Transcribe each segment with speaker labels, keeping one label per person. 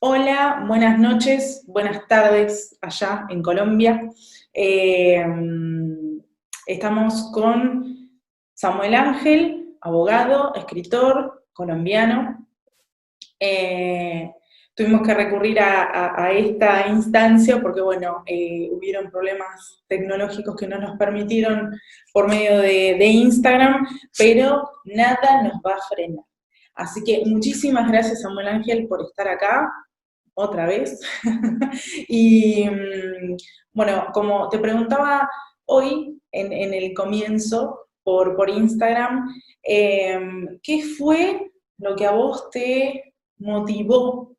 Speaker 1: Hola, buenas noches, buenas tardes allá en Colombia. Eh, Estamos con Samuel Ángel, abogado, escritor colombiano. Eh, Tuvimos que recurrir a esta instancia porque, bueno, hubieron problemas tecnológicos que no nos permitieron por medio de Instagram, pero nada nos va a frenar. Así que muchísimas gracias, Samuel Ángel, por estar acá otra vez. Y bueno, como te preguntaba hoy en el comienzo por Instagram, ¿qué fue lo que a vos te motivó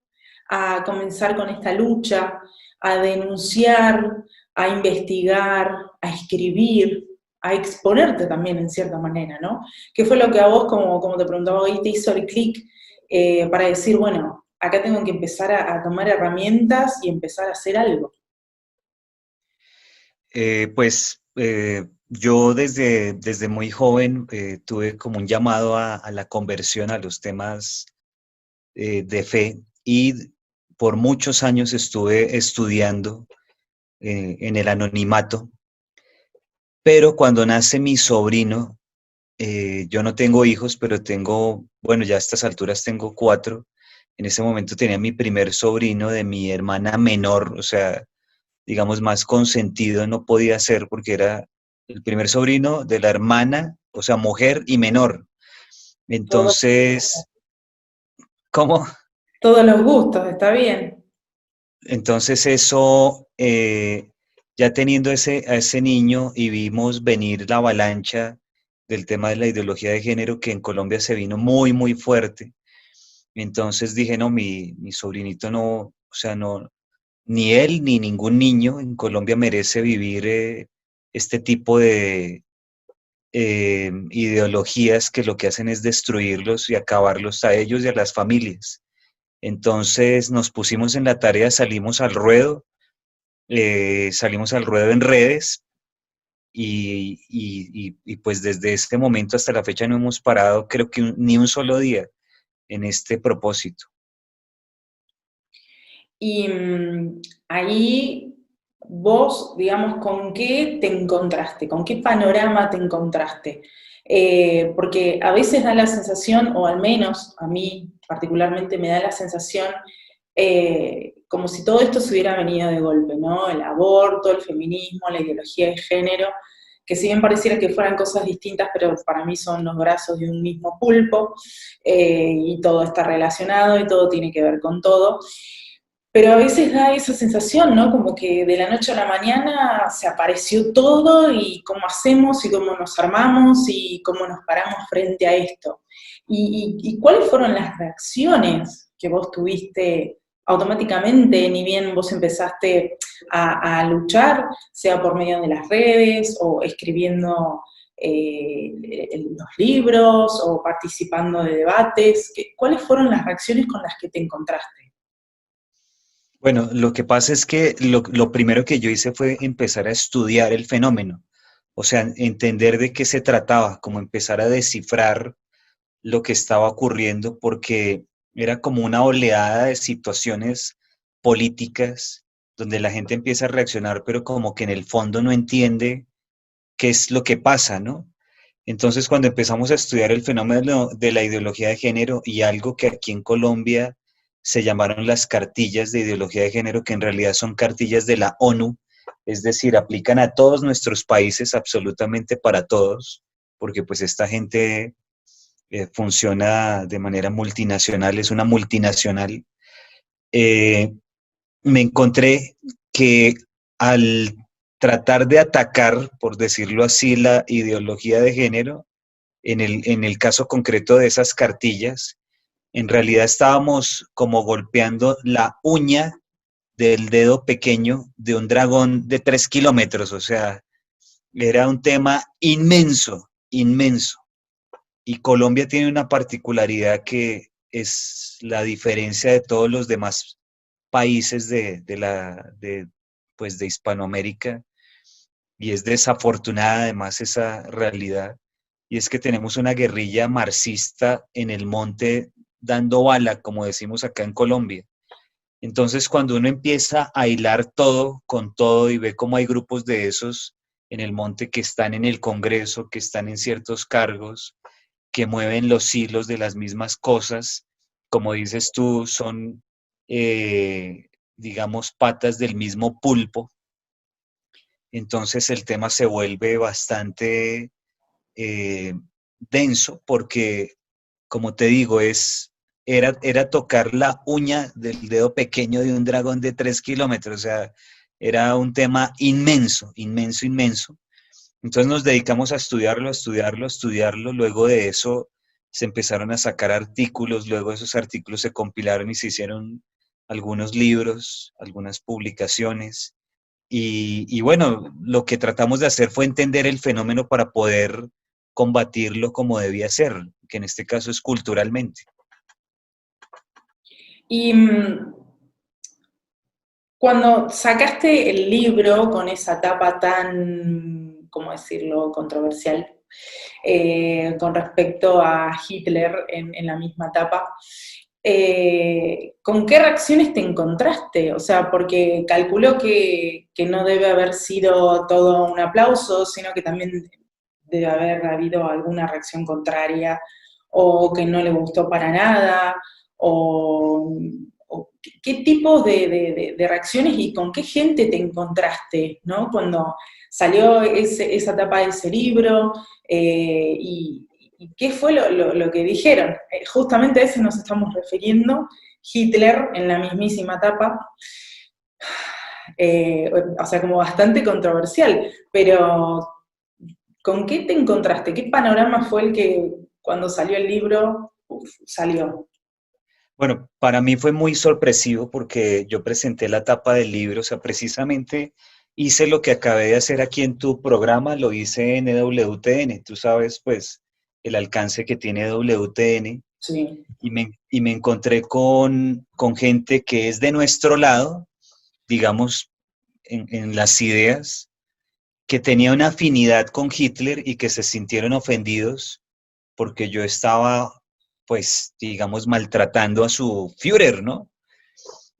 Speaker 1: a comenzar con esta lucha, a denunciar, a investigar, a escribir, a exponerte también en cierta manera, ¿no? ¿Qué fue lo que a vos, como te preguntaba hoy, te hizo el clic para decir, bueno, acá tengo que empezar a tomar herramientas y empezar a hacer algo?
Speaker 2: Yo desde muy joven tuve como un llamado a la conversión a los temas de fe y por muchos años estuve estudiando en el anonimato, pero cuando nace mi sobrino, yo no tengo hijos, pero tengo, bueno, ya a estas alturas tengo cuatro. En ese momento tenía mi primer sobrino de mi hermana menor, o sea, digamos, más consentido no podía ser porque era el primer sobrino de la hermana, o sea, mujer y menor.
Speaker 1: Todo,
Speaker 2: Entonces, ¿cómo?
Speaker 1: todos los gustos, está bien.
Speaker 2: Entonces eso, ya teniendo a ese niño y vimos venir la avalancha del tema de la ideología de género que en Colombia se vino muy, muy fuerte. Entonces dije, no, mi sobrinito no, o sea, no, ni él ni ningún niño en Colombia merece vivir este tipo de ideologías que lo que hacen es destruirlos y acabarlos a ellos y a las familias. Entonces nos pusimos en la tarea, salimos al ruedo en redes y pues desde este momento hasta la fecha no hemos parado, creo que ni un solo día en este propósito.
Speaker 1: Y ahí vos, digamos, ¿con qué te encontraste? ¿Con qué panorama te encontraste? Porque a veces da la sensación, o al menos a mí particularmente me da la sensación, como si todo esto se hubiera venido de golpe, ¿no? El aborto, el feminismo, la ideología de género, que si bien pareciera que fueran cosas distintas, pero para mí son los brazos de un mismo pulpo, y todo está relacionado y todo tiene que ver con todo. Pero a veces da esa sensación, ¿no? Como que de la noche a la mañana se apareció todo y cómo hacemos y cómo nos armamos y cómo nos paramos frente a esto. ¿Y cuáles fueron las reacciones que vos tuviste automáticamente, ni bien vos empezaste a luchar, sea por medio de las redes o escribiendo los libros o participando de debates? ¿Cuáles fueron las reacciones con las que te encontraste?
Speaker 2: Bueno, lo que pasa es que lo primero que yo hice fue empezar a estudiar el fenómeno, o sea, entender de qué se trataba, como empezar a descifrar lo que estaba ocurriendo, porque era como una oleada de situaciones políticas donde la gente empieza a reaccionar, pero como que en el fondo no entiende qué es lo que pasa, ¿no? Entonces, cuando empezamos a estudiar el fenómeno de la ideología de género y algo que aquí en Colombia se llamaron las cartillas de ideología de género, que en realidad son cartillas de la ONU, es decir, aplican a todos nuestros países, absolutamente para todos, porque pues esta gente funciona de manera multinacional, es una multinacional. Eh, Me encontré que al tratar de atacar, por decirlo así, la ideología de género, en el caso concreto de esas cartillas, en realidad estábamos como golpeando la uña del dedo pequeño de un dragón de 3 kilómetros, o sea, era un tema inmenso, inmenso. Y Colombia tiene una particularidad que es la diferencia de todos los demás países pues de Hispanoamérica, y es desafortunada además esa realidad, y es que tenemos una guerrilla marxista en el monte dando bala, como decimos acá en Colombia. Entonces, cuando uno empieza a hilar todo con todo y ve cómo hay grupos de esos en el monte que están en el Congreso, que están en ciertos cargos, que mueven los hilos de las mismas cosas, como dices tú, son, digamos, patas del mismo pulpo. Entonces el tema se vuelve bastante eh, denso porque, como te digo, era tocar la uña del dedo pequeño de un dragón de 3 kilómetros. O sea, era un tema inmenso, inmenso, inmenso. Entonces nos dedicamos a estudiarlo, a estudiarlo, a estudiarlo. Luego de eso se empezaron a sacar artículos, luego esos artículos se compilaron y se hicieron algunos libros, algunas publicaciones. Y bueno, lo que tratamos de hacer fue entender el fenómeno para poder combatirlo como debía ser, que en este caso es culturalmente.
Speaker 1: Y cuando sacaste el libro con esa tapa tan, ¿cómo decirlo?, controversial, con respecto a Hitler en la misma tapa, ¿con qué reacciones te encontraste? O sea, porque calculo que no debe haber sido todo un aplauso, sino que también debe haber habido alguna reacción contraria, o que no le gustó para nada, o qué tipos de reacciones y con qué gente te encontraste, ¿no? Cuando salió esa tapa de ese libro, y qué fue lo que dijeron. Justamente a eso nos estamos refiriendo, Hitler en la mismísima tapa, o sea, como bastante controversial, pero ¿con qué te encontraste? ¿Qué panorama fue el que cuando salió el libro salió?
Speaker 2: Bueno, para mí fue muy sorpresivo porque yo presenté la tapa del libro, o sea, precisamente hice lo que acabé de hacer aquí en tu programa, lo hice en WTN. Tú sabes, pues, el alcance que tiene WTN
Speaker 1: Sí.
Speaker 2: y me encontré con gente que es de nuestro lado, digamos, en las ideas, que tenía una afinidad con Hitler y que se sintieron ofendidos porque yo estaba, pues, digamos, maltratando a su Führer, ¿no?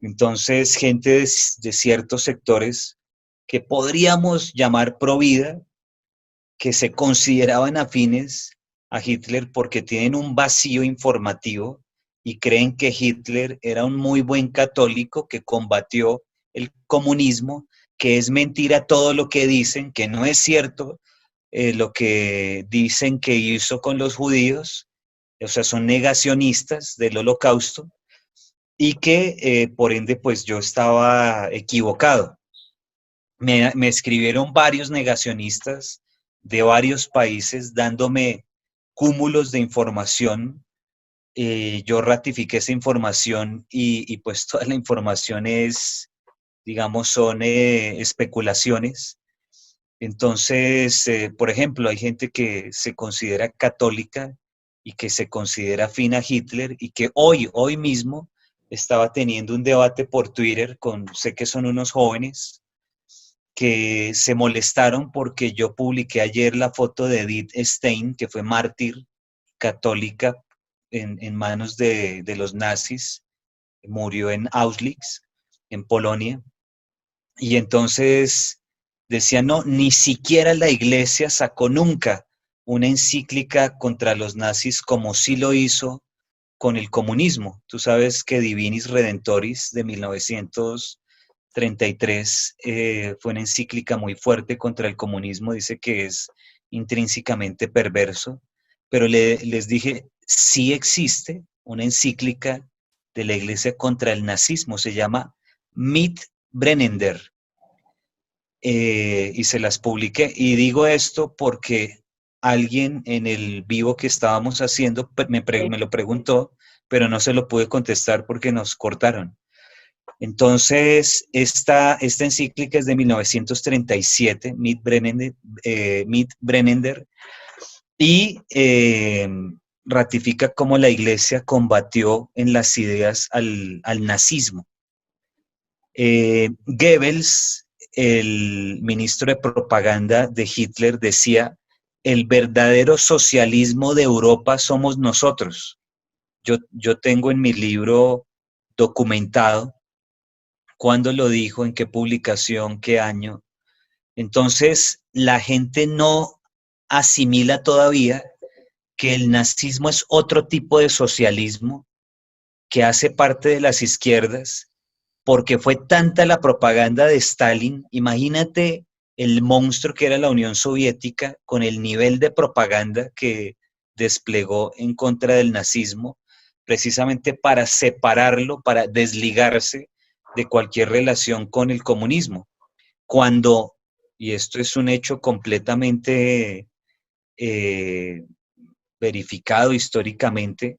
Speaker 2: Entonces, gente de ciertos sectores que podríamos llamar pro vida, que se consideraban afines a Hitler porque tienen un vacío informativo y creen que Hitler era un muy buen católico que combatió el comunismo, que es mentira todo lo que dicen, que no es cierto lo que dicen que hizo con los judíos, o sea, son negacionistas del holocausto y que por ende pues yo estaba equivocado. Me escribieron varios negacionistas de varios países dándome cúmulos de información. Yo ratifiqué esa información y pues toda la información es, digamos, son especulaciones. Entonces, por ejemplo, hay gente que se considera católica y que se considera afín a Hitler y que hoy mismo estaba teniendo un debate por Twitter con, sé que son unos jóvenes, que se molestaron porque yo publiqué ayer la foto de Edith Stein, que fue mártir católica en manos de los nazis, murió en Auschwitz, en Polonia, y entonces decían, no, ni siquiera la iglesia sacó nunca una encíclica contra los nazis como sí lo hizo con el comunismo. Tú sabes que Divinis Redentoris de 1933 fue una encíclica muy fuerte contra el comunismo, dice que es intrínsecamente perverso, pero les dije, sí existe una encíclica de la iglesia contra el nazismo, se llama Mit Brennender, y se las publiqué. Y digo esto porque alguien en el vivo que estábamos haciendo me lo preguntó, pero no se lo pude contestar porque nos cortaron. Entonces, esta encíclica es de 1937, Mit Brennender, y ratifica cómo la iglesia combatió en las ideas al nazismo. Goebbels, el ministro de propaganda de Hitler, decía, el verdadero socialismo de Europa somos nosotros. Yo tengo en mi libro documentado cuándo lo dijo, en qué publicación, qué año. Entonces, la gente no asimila todavía que el nazismo es otro tipo de socialismo que hace parte de las izquierdas, porque fue tanta la propaganda de Stalin. Imagínate el monstruo que era la Unión Soviética con el nivel de propaganda que desplegó en contra del nazismo, precisamente para separarlo, para desligarse de cualquier relación con el comunismo. Cuando, y esto es un hecho completamente eh, verificado históricamente,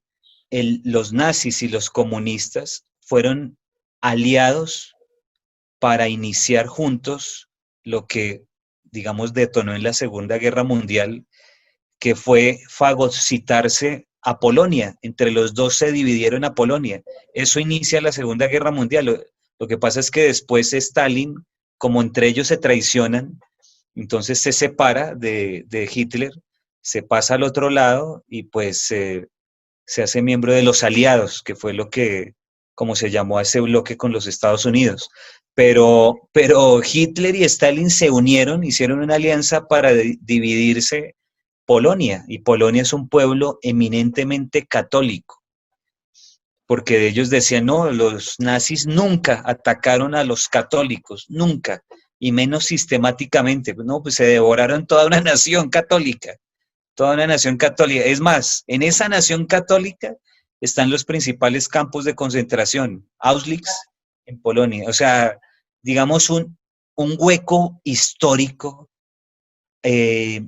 Speaker 2: los nazis y los comunistas fueron aliados para iniciar juntos lo que, digamos, detonó en la Segunda Guerra Mundial, que fue fagocitarse a Polonia. Entre los dos se dividieron a Polonia. Eso inicia la Segunda Guerra Mundial. Lo que pasa es que después Stalin, como entre ellos se traicionan, entonces se separa de Hitler, se pasa al otro lado y pues se hace miembro de los aliados, que fue lo que, como se llamó a ese bloque con los Estados Unidos. Pero Hitler y Stalin se unieron, hicieron una alianza para dividirse Polonia, y Polonia es un pueblo eminentemente católico, porque ellos decían, no, los nazis nunca atacaron a los católicos, nunca, y menos sistemáticamente, no, pues se devoraron toda una nación católica, toda una nación católica. Es más, en esa nación católica están los principales campos de concentración, Auschwitz en Polonia. O sea, digamos un hueco histórico eh,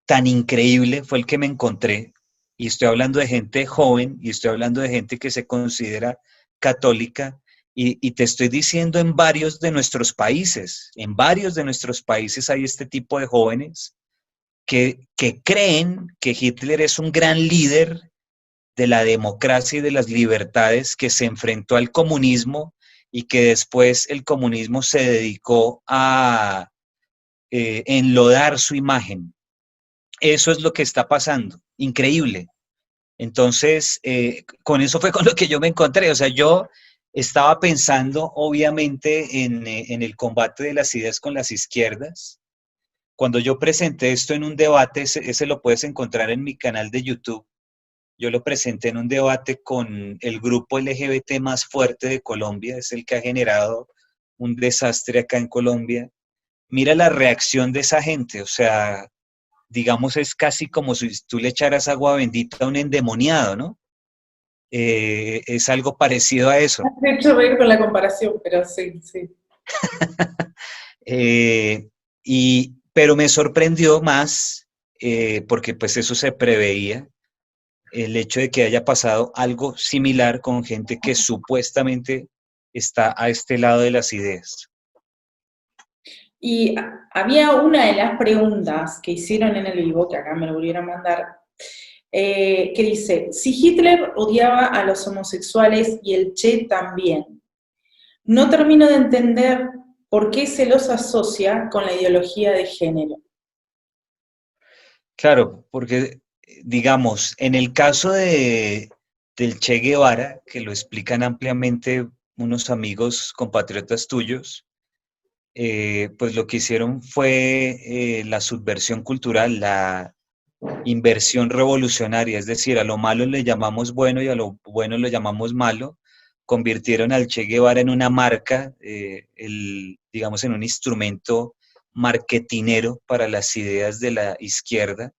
Speaker 2: tan increíble fue el que me encontré. Y estoy hablando de gente joven y estoy hablando de gente que se considera católica. Y te estoy diciendo en varios de nuestros países hay este tipo de jóvenes que creen que Hitler es un gran líder de la democracia y de las libertades, que se enfrentó al comunismo y que después el comunismo se dedicó a enlodar su imagen. Eso es lo que está pasando, increíble. Entonces, con eso fue con lo que yo me encontré. O sea, yo estaba pensando obviamente en el combate de las ideas con las izquierdas. Cuando yo presenté esto en un debate, ese lo puedes encontrar en mi canal de YouTube. Yo lo presenté en un debate con el grupo LGBT más fuerte de Colombia, es el que ha generado un desastre acá en Colombia. Mira la reacción de esa gente, o sea, digamos, es casi como si tú le echaras agua bendita a un endemoniado, ¿no? Es algo parecido a eso.
Speaker 1: De hecho, reír con la comparación, pero sí, sí.
Speaker 2: Pero me sorprendió más, porque pues eso se preveía, el hecho de que haya pasado algo similar con gente que supuestamente está a este lado de las ideas.
Speaker 1: Y había una de las preguntas que hicieron en el vivo, que acá me lo volvieron a mandar, que dice, si Hitler odiaba a los homosexuales y el Che también, no termino de entender por qué se los asocia con la ideología de género.
Speaker 2: Claro, porque, digamos, en el caso del Che Guevara, que lo explican ampliamente unos amigos compatriotas tuyos, pues lo que hicieron fue la subversión cultural, la inversión revolucionaria, es decir, a lo malo le llamamos bueno y a lo bueno lo llamamos malo. Convirtieron al Che Guevara en una marca, digamos, en un instrumento marketinero para las ideas de la izquierda,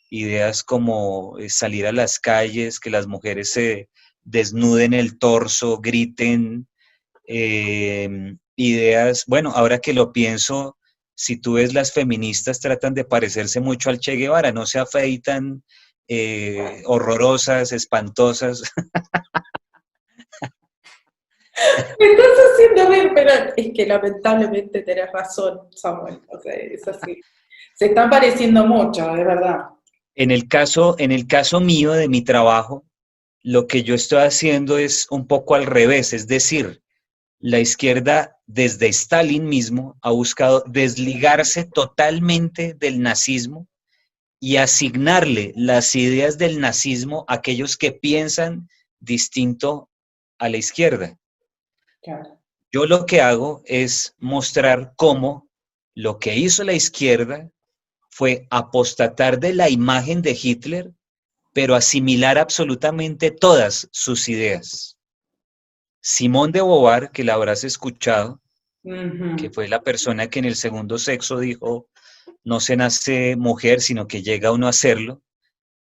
Speaker 2: ideas como salir a las calles, que las mujeres se desnuden el torso, griten, ideas, bueno, ahora que lo pienso, si tú ves, las feministas tratan de parecerse mucho al Che Guevara, no se afeitan, horrorosas, espantosas.
Speaker 1: Me estás haciendo ver, pero es que lamentablemente tenés razón, Samuel, o sea, es así. Se están pareciendo mucho, de verdad.
Speaker 2: En el caso mío de mi trabajo, lo que yo estoy haciendo es un poco al revés, es decir, la izquierda desde Stalin mismo ha buscado desligarse totalmente del nazismo y asignarle las ideas del nazismo a aquellos que piensan distinto a la izquierda.
Speaker 1: Claro.
Speaker 2: Yo lo que hago es mostrar cómo lo que hizo la izquierda fue apostatar de la imagen de Hitler, pero asimilar absolutamente todas sus ideas. Simón de Beauvoir, que la habrás escuchado, que
Speaker 1: Ujú.
Speaker 2: fue la persona que en el segundo sexo dijo, no se nace mujer, sino que llega uno a serlo.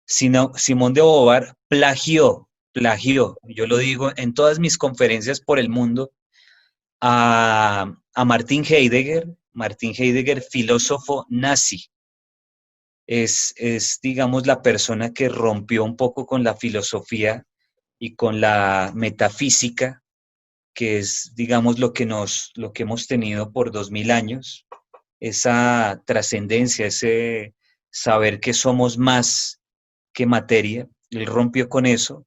Speaker 2: Simón de Beauvoir plagió, yo lo digo en todas mis conferencias por el mundo, a Martin Heidegger, filósofo nazi. Digamos, la persona que rompió un poco con la filosofía y con la metafísica, que es, digamos, lo que hemos tenido por 2000 años, esa trascendencia, ese saber que somos más que materia. Él rompió con eso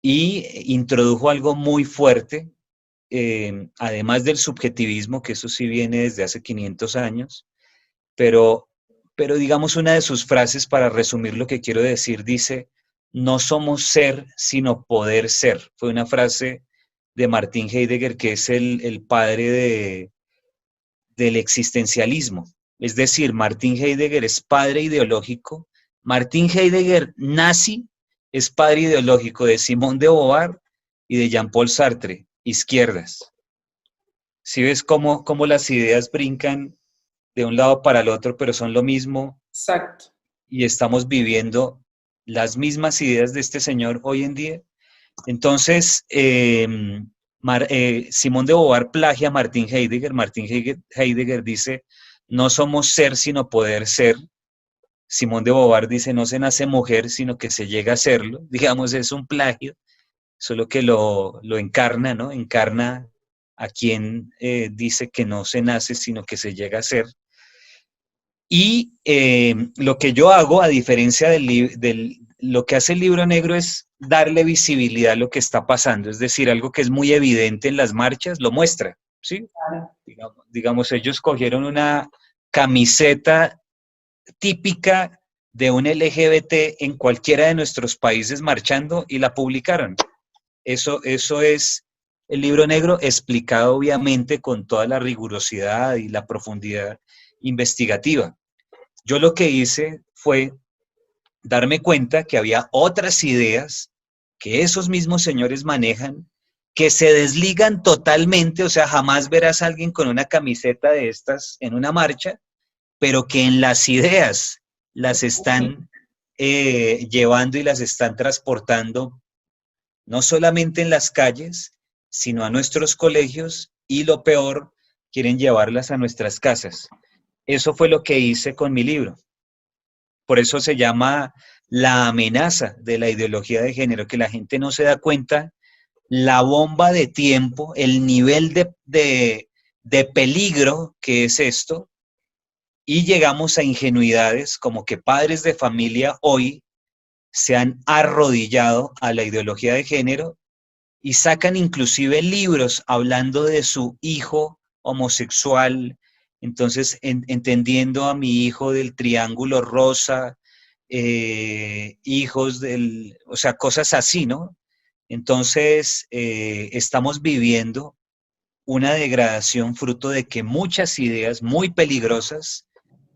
Speaker 2: y introdujo algo muy fuerte, además del subjetivismo, que eso sí viene desde hace 500 años, pero, pero digamos una de sus frases para resumir lo que quiero decir, dice, no somos ser, sino poder ser. Fue una frase de Martin Heidegger, que es el padre del existencialismo. Es decir, Martin Heidegger es padre ideológico. Martin Heidegger nazi es padre ideológico de Simone de Beauvoir y de Jean-Paul Sartre, izquierdas. Si ves cómo las ideas brincan de un lado para el otro, pero son lo mismo
Speaker 1: Exacto.
Speaker 2: y estamos viviendo las mismas ideas de este señor hoy en día. Entonces, Simón de Beauvoir plagia a Martin Heidegger. Martin Heidegger dice, no somos ser, sino poder ser. Simón de Beauvoir dice, no se nace mujer, sino que se llega a serlo. Digamos, es un plagio, solo que lo encarna, ¿no? Encarna a quien dice que no se nace, sino que se llega a ser. Y lo que yo hago, a diferencia lo que hace el libro negro, es darle visibilidad a lo que está pasando. Es decir, algo que es muy evidente en las marchas, lo muestra, ¿sí?
Speaker 1: Claro.
Speaker 2: Digamos, ellos cogieron una camiseta típica de un LGBT en cualquiera de nuestros países marchando y la publicaron. Eso es el libro negro explicado obviamente con toda la rigurosidad y la profundidad investigativa. Yo lo que hice fue darme cuenta que había otras ideas que esos mismos señores manejan, que se desligan totalmente, o sea, jamás verás a alguien con una camiseta de estas en una marcha, pero que en las ideas las están llevando y las están transportando, no solamente en las calles, sino a nuestros colegios y lo peor, quieren llevarlas a nuestras casas. Eso fue lo que hice con mi libro. Por eso se llama la amenaza de la ideología de género, que la gente no se da cuenta la bomba de tiempo, el nivel de peligro que es esto, y llegamos a ingenuidades como que padres de familia hoy se han arrodillado a la ideología de género y sacan inclusive libros hablando de su hijo homosexual, entonces entendiendo a mi hijo del triángulo rosa, hijos o sea, cosas así, ¿no? Entonces, estamos viviendo una degradación fruto de que muchas ideas muy peligrosas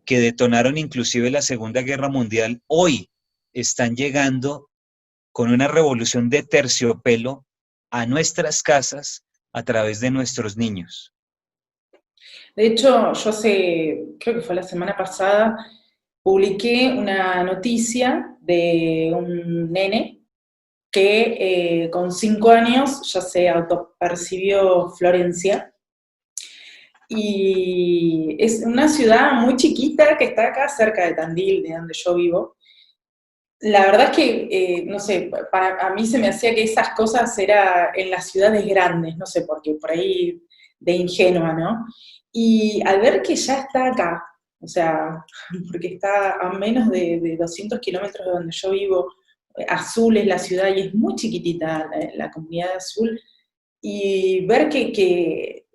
Speaker 2: que detonaron inclusive la Segunda Guerra Mundial, hoy están llegando con una revolución de terciopelo a nuestras casas a través de nuestros niños.
Speaker 1: De hecho, creo que fue la semana pasada, publiqué una noticia de un nene que con 5 años ya se autopercibió Florencia. Y es una ciudad muy chiquita que está acá cerca de Tandil, de donde yo vivo. La verdad es que, no sé, a mí se me hacía que esas cosas era en las ciudades grandes, no sé por qué, por ahí de ingenua, ¿no? Y al ver que ya está acá, o sea, porque está a menos de 200 kilómetros de donde yo vivo, Azul es la ciudad y es muy chiquitita la comunidad de Azul, y ver que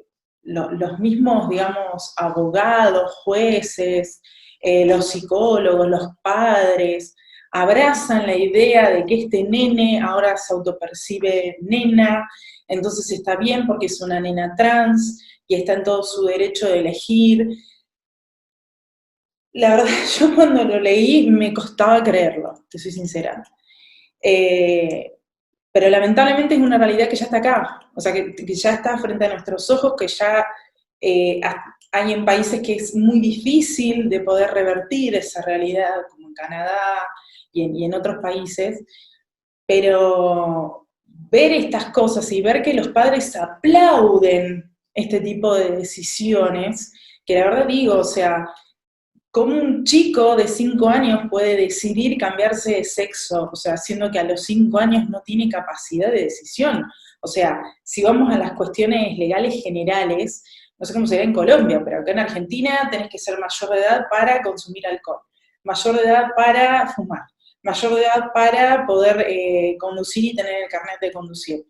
Speaker 1: los mismos, digamos, abogados, jueces, los psicólogos, los padres, abrazan la idea de que este nene ahora se autopercibe nena, entonces está bien porque es una nena trans y está en todo su derecho de elegir. La verdad, yo cuando lo leí me costaba creerlo, te soy sincera. Eh, pero lamentablemente es una realidad que ya está acá, o sea, que ya está frente a nuestros ojos, que ya hay en países que es muy difícil de poder revertir esa realidad, como en Canadá y en otros países, pero ver estas cosas y ver que los padres aplauden este tipo de decisiones, que la verdad digo, o sea, ¿cómo un chico de 5 años puede decidir cambiarse de sexo? O sea, siendo que a los 5 años no tiene capacidad de decisión. O sea, si vamos a las cuestiones legales generales, no sé cómo será en Colombia, pero acá en Argentina tenés que ser mayor de edad para consumir alcohol, mayor de edad para fumar, mayor de edad para poder conducir y tener el carnet de conducir.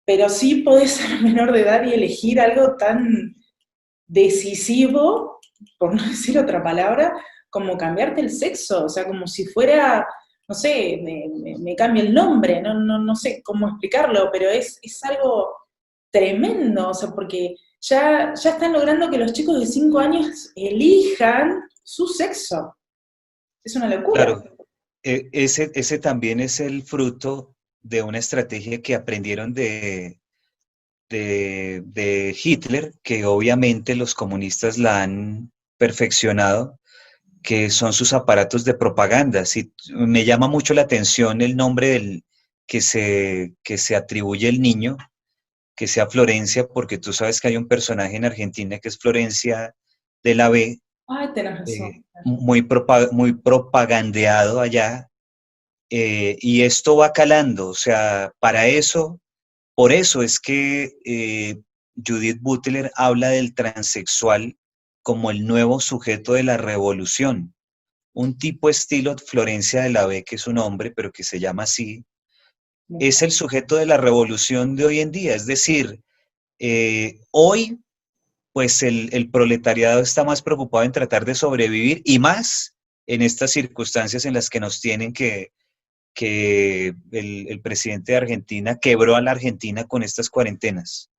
Speaker 1: Pero sí podés ser menor de edad y elegir algo tan decisivo, por no decir otra palabra, como cambiarte el sexo, o sea, como si fuera, no sé, me cambia el nombre, no sé cómo explicarlo, pero es algo tremendo, o sea, porque ya están logrando que los chicos de 5 años elijan su sexo. Es una locura.
Speaker 2: Claro, ese también es el fruto de una estrategia que aprendieron de Hitler, que obviamente los comunistas la han perfeccionado, que son sus aparatos de propaganda. Sí, me llama mucho la atención el nombre del que se atribuye el niño, que sea Florencia, porque tú sabes que hay un personaje en Argentina que es Florencia de la B,
Speaker 1: Ay, tenés razón.
Speaker 2: muy propagandeado allá, y esto va calando, o sea, para eso, por eso es que Judith Butler habla del transexual como el nuevo sujeto de la revolución. Un tipo estilo Florencia de la B, que es un hombre, pero que se llama así, es el sujeto de la revolución de hoy en día. Es decir, hoy, pues el proletariado está más preocupado en tratar de sobrevivir y más en estas circunstancias en las que nos tienen que el presidente de Argentina quebró a la Argentina con estas cuarentenas.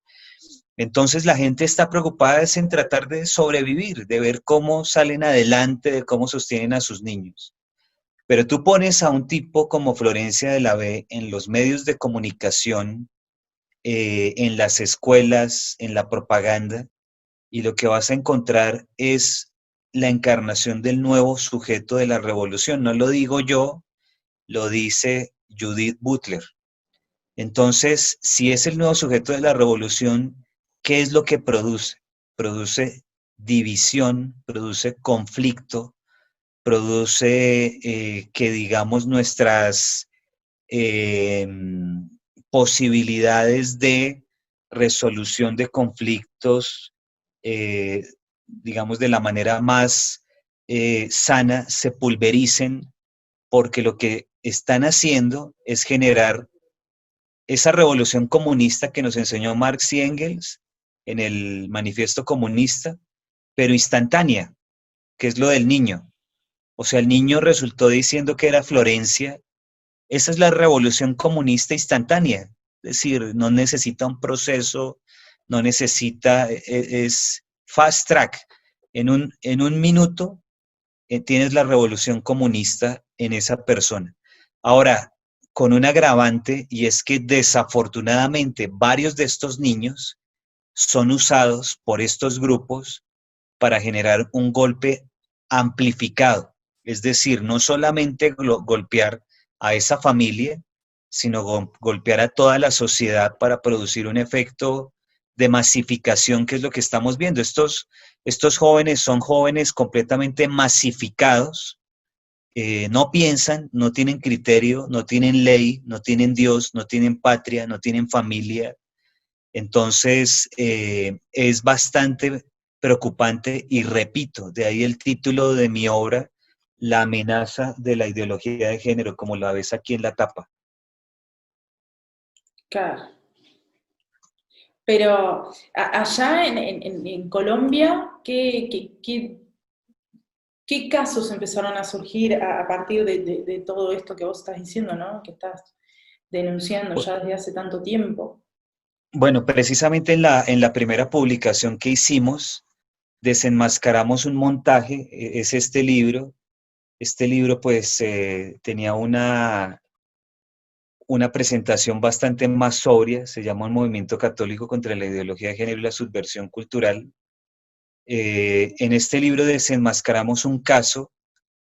Speaker 2: Entonces la gente está preocupada es en tratar de sobrevivir, de ver cómo salen adelante, de cómo sostienen a sus niños. Pero tú pones a un tipo como Florencia de la B en los medios de comunicación, en las escuelas, en la propaganda, y lo que vas a encontrar es la encarnación del nuevo sujeto de la revolución. No lo digo yo, lo dice Judith Butler. Entonces, si es el nuevo sujeto de la revolución, ¿qué es lo que produce? Produce división, produce conflicto, produce que, digamos, nuestras eh, posibilidades de resolución de conflictos, digamos, de la manera más sana, se pulvericen, porque lo que están haciendo es generar esa revolución comunista que nos enseñó Marx y Engels en el manifiesto comunista, pero instantánea, que es lo del niño. O sea, el niño resultó diciendo que era Florencia. Esa es la revolución comunista instantánea. Es decir, no necesita un proceso, no necesita, es fast track. En un minuto tienes la revolución comunista en esa persona. Ahora, con un agravante, y es que desafortunadamente varios de estos niños son usados por estos grupos para generar un golpe amplificado. Es decir, no solamente golpear a esa familia, sino golpear a toda la sociedad para producir un efecto de masificación, que es lo que estamos viendo. Estos jóvenes son jóvenes completamente masificados, no piensan, no tienen criterio, no tienen ley, no tienen Dios, no tienen patria, no tienen familia. Entonces, es bastante preocupante y repito, de ahí el título de mi obra, La amenaza de la ideología de género, como la ves aquí en la tapa.
Speaker 1: Claro. Pero allá en Colombia, ¿qué casos empezaron a surgir a partir de todo esto que vos estás diciendo, ¿no? Que estás denunciando ya desde hace tanto tiempo?
Speaker 2: Bueno, precisamente en la primera publicación que hicimos, desenmascaramos un montaje, es este libro. Este libro pues tenía una presentación bastante más sobria, se llama Un movimiento católico contra la ideología de género y la subversión cultural. En este libro desenmascaramos un caso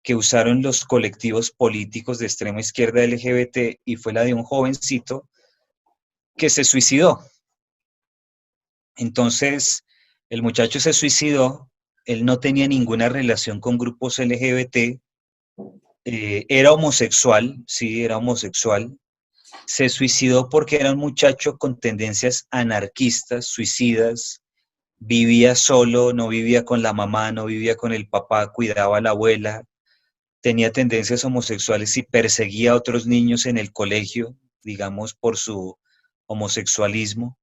Speaker 2: que usaron los colectivos políticos de extrema izquierda LGBT y fue la de un jovencito que se suicidó. Entonces, el muchacho se suicidó, él no tenía ninguna relación con grupos LGBT, era homosexual, sí, era homosexual, se suicidó porque era un muchacho con tendencias anarquistas, suicidas, vivía solo, no vivía con la mamá, no vivía con el papá, cuidaba a la abuela, tenía tendencias homosexuales y perseguía a otros niños en el colegio, digamos, por su homosexualismo.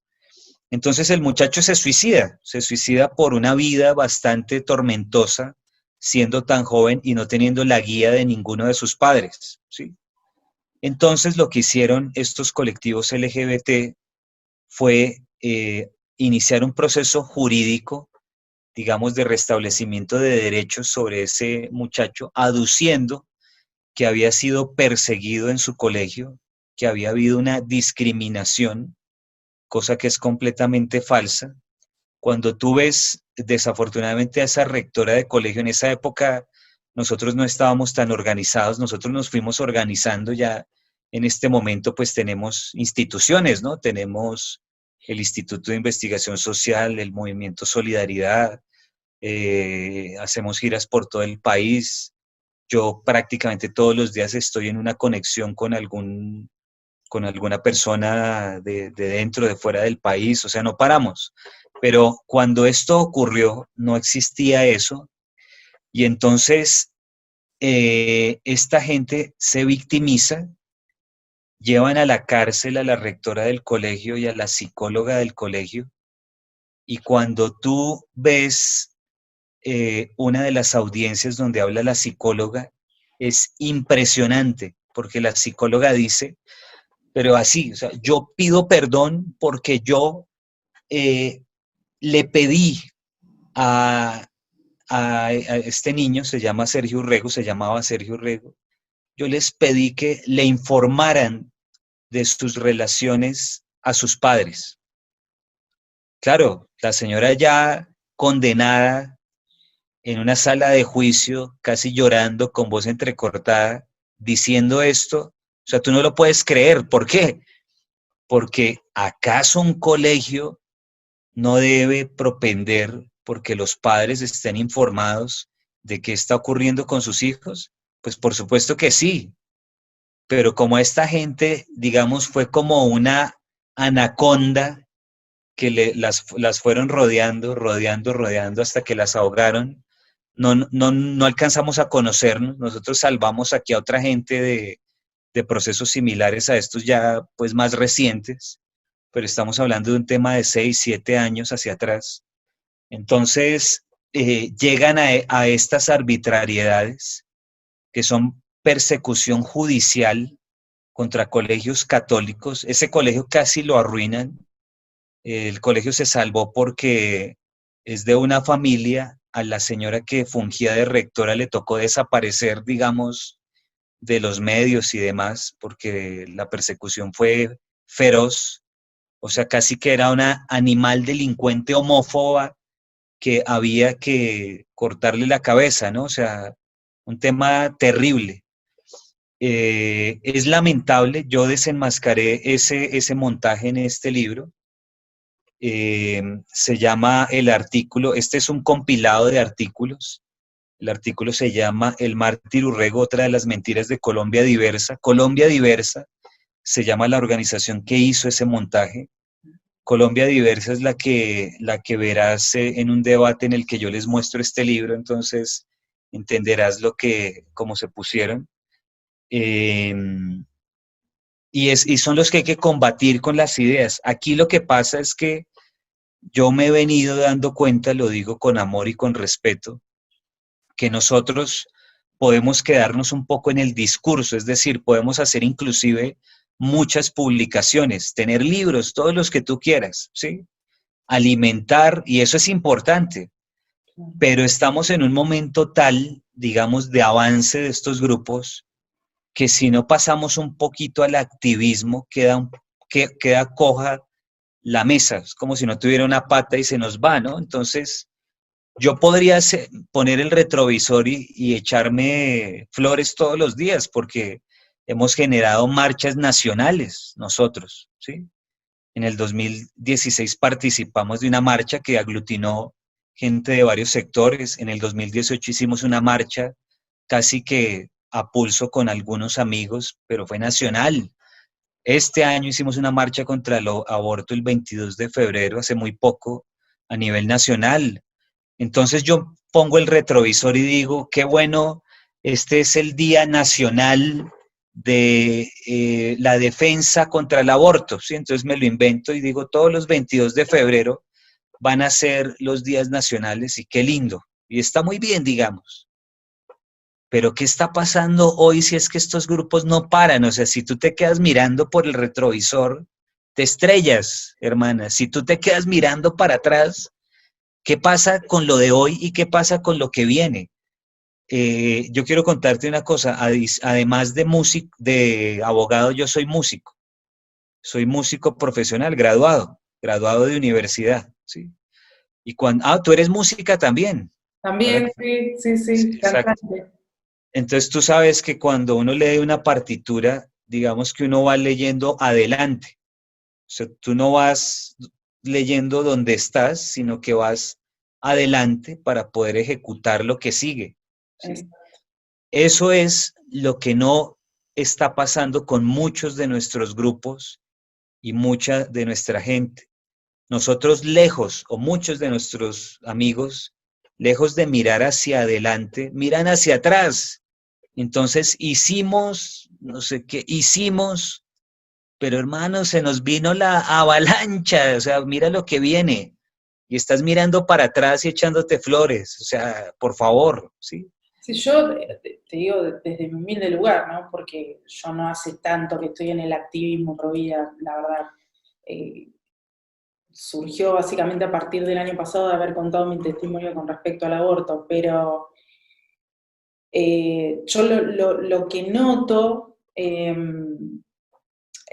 Speaker 2: Entonces el muchacho se suicida por una vida bastante tormentosa, siendo tan joven y no teniendo la guía de ninguno de sus padres, ¿sí? Entonces lo que hicieron estos colectivos LGBT fue iniciar un proceso jurídico, digamos, de restablecimiento de derechos sobre ese muchacho, aduciendo que había sido perseguido en su colegio, que había habido una discriminación, cosa que es completamente falsa. Cuando tú ves desafortunadamente a esa rectora de colegio, en esa época nosotros no estábamos tan organizados, nosotros nos fuimos organizando ya en este momento, pues tenemos instituciones, ¿no? Tenemos el Instituto de Investigación Social, el Movimiento Solidaridad, hacemos giras por todo el país. Yo prácticamente todos los días estoy en una conexión con alguna persona de dentro, de fuera del país, o sea, no paramos. Pero cuando esto ocurrió, no existía eso, y entonces esta gente se victimiza, llevan a la cárcel a la rectora del colegio y a la psicóloga del colegio, y cuando tú ves una de las audiencias donde habla la psicóloga, es impresionante, porque la psicóloga dice, pero así, o sea, yo pido perdón porque yo eh, le pedí a, a este niño, se llama Sergio Urrego, se llamaba Sergio Urrego, yo les pedí que le informaran de sus relaciones a sus padres. Claro, la señora ya condenada en una sala de juicio, casi llorando, con voz entrecortada, diciendo esto, o sea, tú no lo puedes creer. ¿Por qué? Porque ¿acaso un colegio no debe propender porque los padres estén informados de qué está ocurriendo con sus hijos? Pues por supuesto que sí, pero como esta gente, digamos, fue como una anaconda que las fueron rodeando, rodeando, rodeando hasta que las ahogaron, no alcanzamos a conocernos. Nosotros salvamos aquí a otra gente de procesos similares a estos ya pues más recientes, pero estamos hablando de un tema de 6 7 años hacia atrás. Entonces, llegan a estas arbitrariedades que son persecución judicial contra colegios católicos. Ese colegio casi lo arruinan. El colegio se salvó porque es de una familia. A la señora que fungía de rectora le tocó desaparecer, digamos, de los medios y demás, porque la persecución fue feroz. O sea, casi que era una animal delincuente homófoba que había que cortarle la cabeza, ¿no? O sea, un tema terrible. Es lamentable, yo desenmascaré ese montaje en este libro. Se llama el artículo, este es un compilado de artículos. El artículo se llama El mártir Urrego, otra de las mentiras de Colombia Diversa. Colombia Diversa se llama la organización que hizo ese montaje. Colombia Diversa es la que verás en un debate en el que yo les muestro este libro, entonces entenderás cómo se pusieron. Eh, y son los que hay que combatir con las ideas. Aquí lo que pasa es que yo me he venido dando cuenta, lo digo con amor y con respeto, que nosotros podemos quedarnos un poco en el discurso, es decir, podemos hacer inclusive muchas publicaciones, tener libros, todos los que tú quieras, ¿sí? Alimentar, y eso es importante, pero estamos en un momento tal, digamos, de avance de estos grupos, que si no pasamos un poquito al activismo, queda coja la mesa, es como si no tuviera una pata y se nos va, ¿no? Entonces, yo podría poner el retrovisor y echarme flores todos los días, porque hemos generado marchas nacionales nosotros, ¿sí? En el 2016 participamos de una marcha que aglutinó gente de varios sectores. En el 2018 hicimos una marcha casi que a pulso con algunos amigos, pero fue nacional. Este año hicimos una marcha contra el aborto el 22 de febrero, hace muy poco, a nivel nacional. Entonces yo pongo el retrovisor y digo, qué bueno, este es el Día Nacional de la defensa contra el aborto, ¿sí? Entonces me lo invento y digo, todos los 22 de febrero van a ser los días nacionales y qué lindo. Y está muy bien, digamos. Pero ¿qué está pasando hoy si es que estos grupos no paran? O sea, si tú te quedas mirando por el retrovisor, te estrellas, hermana. Si tú te quedas mirando para atrás, ¿qué pasa con lo de hoy y qué pasa con lo que viene? Yo quiero contarte una cosa, además de músico, de abogado, yo soy músico profesional, graduado de universidad, ¿sí? Y tú eres música también, ahora
Speaker 1: También,
Speaker 2: que-
Speaker 1: sí, sí,
Speaker 2: sí,
Speaker 1: sí,
Speaker 2: exacto.
Speaker 1: cantante.
Speaker 2: Entonces tú sabes que cuando uno lee una partitura, digamos que uno va leyendo adelante, o sea, tú no vas leyendo donde estás, sino que vas adelante para poder ejecutar lo que sigue,
Speaker 1: Es-
Speaker 2: ¿sí? Eso es lo que no está pasando con muchos de nuestros grupos y mucha de nuestra gente. Nosotros lejos, o muchos de nuestros amigos, lejos de mirar hacia adelante, miran hacia atrás. Entonces hicimos, no sé qué, hicimos, pero hermano, se nos vino la avalancha, o sea, mira lo que viene. Y estás mirando para atrás y echándote flores, o sea, por favor, ¿sí?
Speaker 1: Sí, yo te digo desde mi humilde lugar, ¿no? Porque yo no hace tanto que estoy en el activismo pro vida, la verdad. Eh, Surgió básicamente a partir del año pasado de haber contado mi testimonio con respecto al aborto, pero yo lo que noto es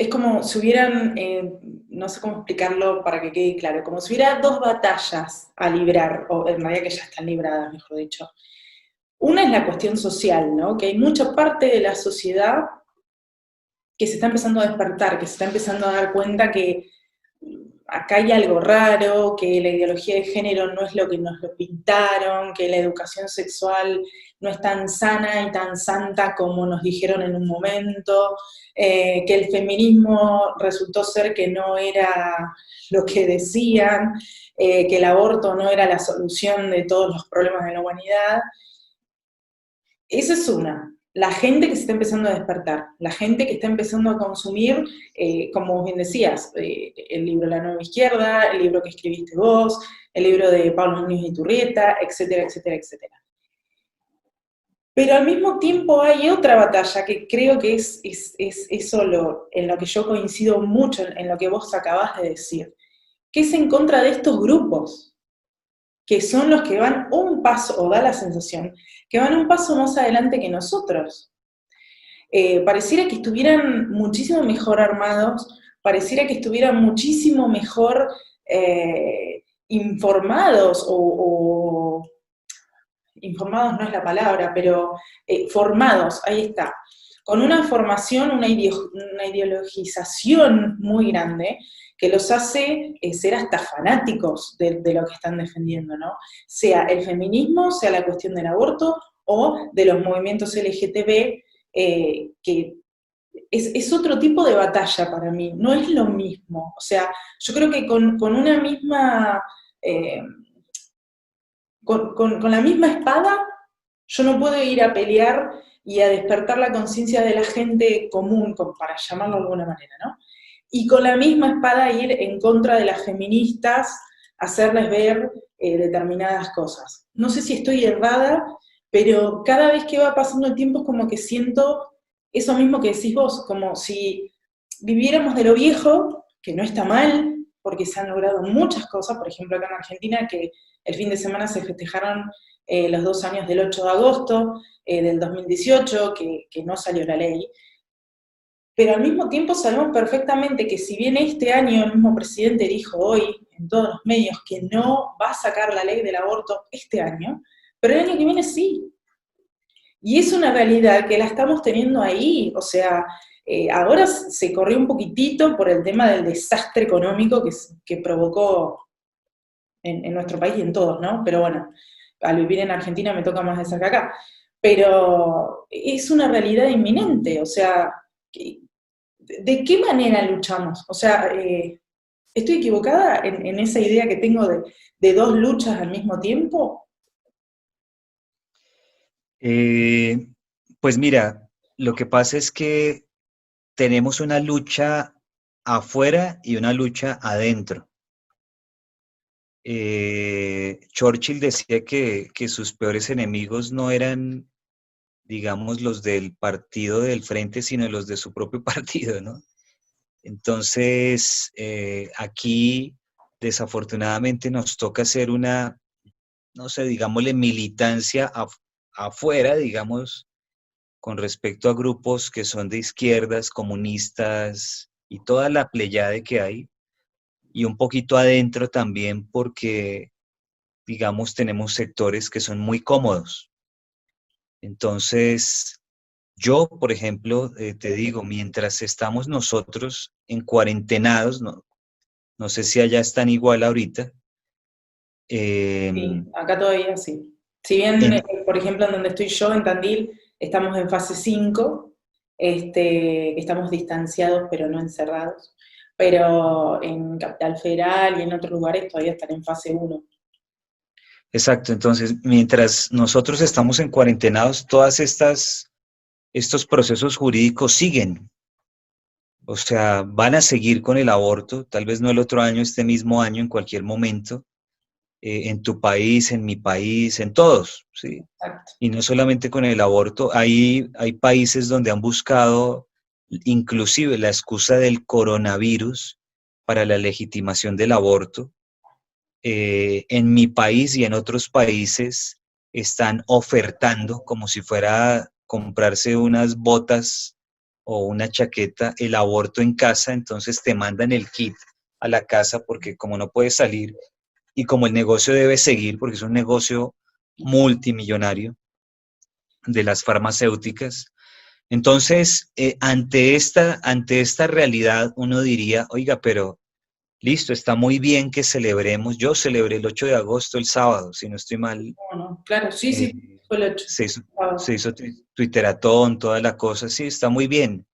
Speaker 1: como si hubieran, no sé cómo explicarlo para que quede claro, como si hubiera dos batallas a librar, o en realidad que ya están libradas, mejor dicho. Una es la cuestión social, ¿no? Que hay mucha parte de la sociedad que se está empezando a despertar, que se está empezando a dar cuenta que acá hay algo raro, que la ideología de género no es lo que nos lo pintaron, que la educación sexual no es tan sana y tan santa como nos dijeron en un momento, que el feminismo resultó ser que no era lo que decían, que el aborto no era la solución de todos los problemas de la humanidad. Esa es una. La gente que se está empezando a despertar, la gente que está empezando a consumir, como bien decías, el libro La Nueva Izquierda, el libro que escribiste vos, el libro de Pablo Muñoz de Iturrieta, etcétera, etcétera, etcétera. Pero al mismo tiempo hay otra batalla que creo que es eso en lo que yo coincido mucho, en lo que vos acabás de decir, que es en contra de estos grupos, que son los que van un paso, o da la sensación, que van un paso más adelante que nosotros. Pareciera que estuvieran muchísimo mejor armados, pareciera que estuvieran muchísimo mejor informados, o informados no es la palabra, pero formados, ahí está, con una formación, una ideologización muy grande, que los hace ser hasta fanáticos de lo que están defendiendo, ¿no? Sea el feminismo, sea la cuestión del aborto, o de los movimientos LGTB, que es otro tipo de batalla para mí, no es lo mismo. O sea, yo creo que con una misma, con la misma espada, yo no puedo ir a pelear y a despertar la conciencia de la gente común, para llamarlo de alguna manera, ¿no? Y con la misma espada ir en contra de las feministas, hacerles ver determinadas cosas. No sé si estoy errada, pero cada vez que va pasando el tiempo es como que siento eso mismo que decís vos, como si viviéramos de lo viejo, que no está mal, porque se han logrado muchas cosas, por ejemplo acá en Argentina, que el fin de semana se festejaron los 2 años del 8 de agosto del 2018, que no salió la ley, pero al mismo tiempo sabemos perfectamente que si bien este año el mismo presidente dijo hoy en todos los medios que no va a sacar la ley del aborto este año, pero el año que viene sí. Y es una realidad que la estamos teniendo ahí, o sea, ahora se corrió un poquitito por el tema del desastre económico que provocó en nuestro país y en todos, ¿no? Pero bueno, al vivir en Argentina me toca más de cerca acá. Pero es una realidad inminente, o sea, ¿de qué manera luchamos? O sea, ¿estoy equivocada en esa idea que tengo de dos luchas al mismo tiempo?
Speaker 2: Eh, pues mira, lo que pasa es que tenemos una lucha afuera y una adentro adentro. Churchill decía que sus peores enemigos no eran, digamos, los del partido del frente, sino los de su propio partido, ¿no? Entonces, aquí desafortunadamente nos toca hacer una, no sé, digámosle, militancia afuera, digamos, con respecto a grupos que son de izquierdas, comunistas y toda la pleyade que hay, y un poquito adentro también porque, digamos, tenemos sectores que son muy cómodos. Entonces, yo, por ejemplo, te digo, mientras estamos nosotros en cuarentenados, no sé si allá están igual ahorita,
Speaker 1: Sí,
Speaker 2: em,
Speaker 1: acá todavía sí. Si bien,
Speaker 2: en,
Speaker 1: por ejemplo, en donde estoy yo, en Tandil, estamos en fase 5, estamos distanciados pero no encerrados, pero en Capital Federal y en otros lugares todavía están en fase 1.
Speaker 2: exacto, entonces, mientras nosotros estamos en cuarentenados, estos procesos jurídicos siguen. O sea, van a seguir con el aborto, tal vez no el otro año, este mismo año, en cualquier momento, en tu país, en mi país, en todos, ¿sí?
Speaker 1: Exacto.
Speaker 2: Y no solamente con el aborto, hay países donde han buscado inclusive la excusa del coronavirus para la legitimación del aborto. En mi país y en otros países están ofertando como si fuera comprarse unas botas o una chaqueta, el aborto en casa, entonces te mandan el kit a la casa porque como no puedes salir y como el negocio debe seguir, porque es un negocio multimillonario de las farmacéuticas, entonces ante esta realidad uno diría, oiga, pero listo, está muy bien que celebremos. Yo celebré el 8 de agosto, el sábado, si no estoy mal.
Speaker 1: Bueno, claro, sí, sí,
Speaker 2: eh,
Speaker 1: fue el 8.
Speaker 2: se hizo, se hizo Twitteratón, toda la cosa. Sí, está muy bien.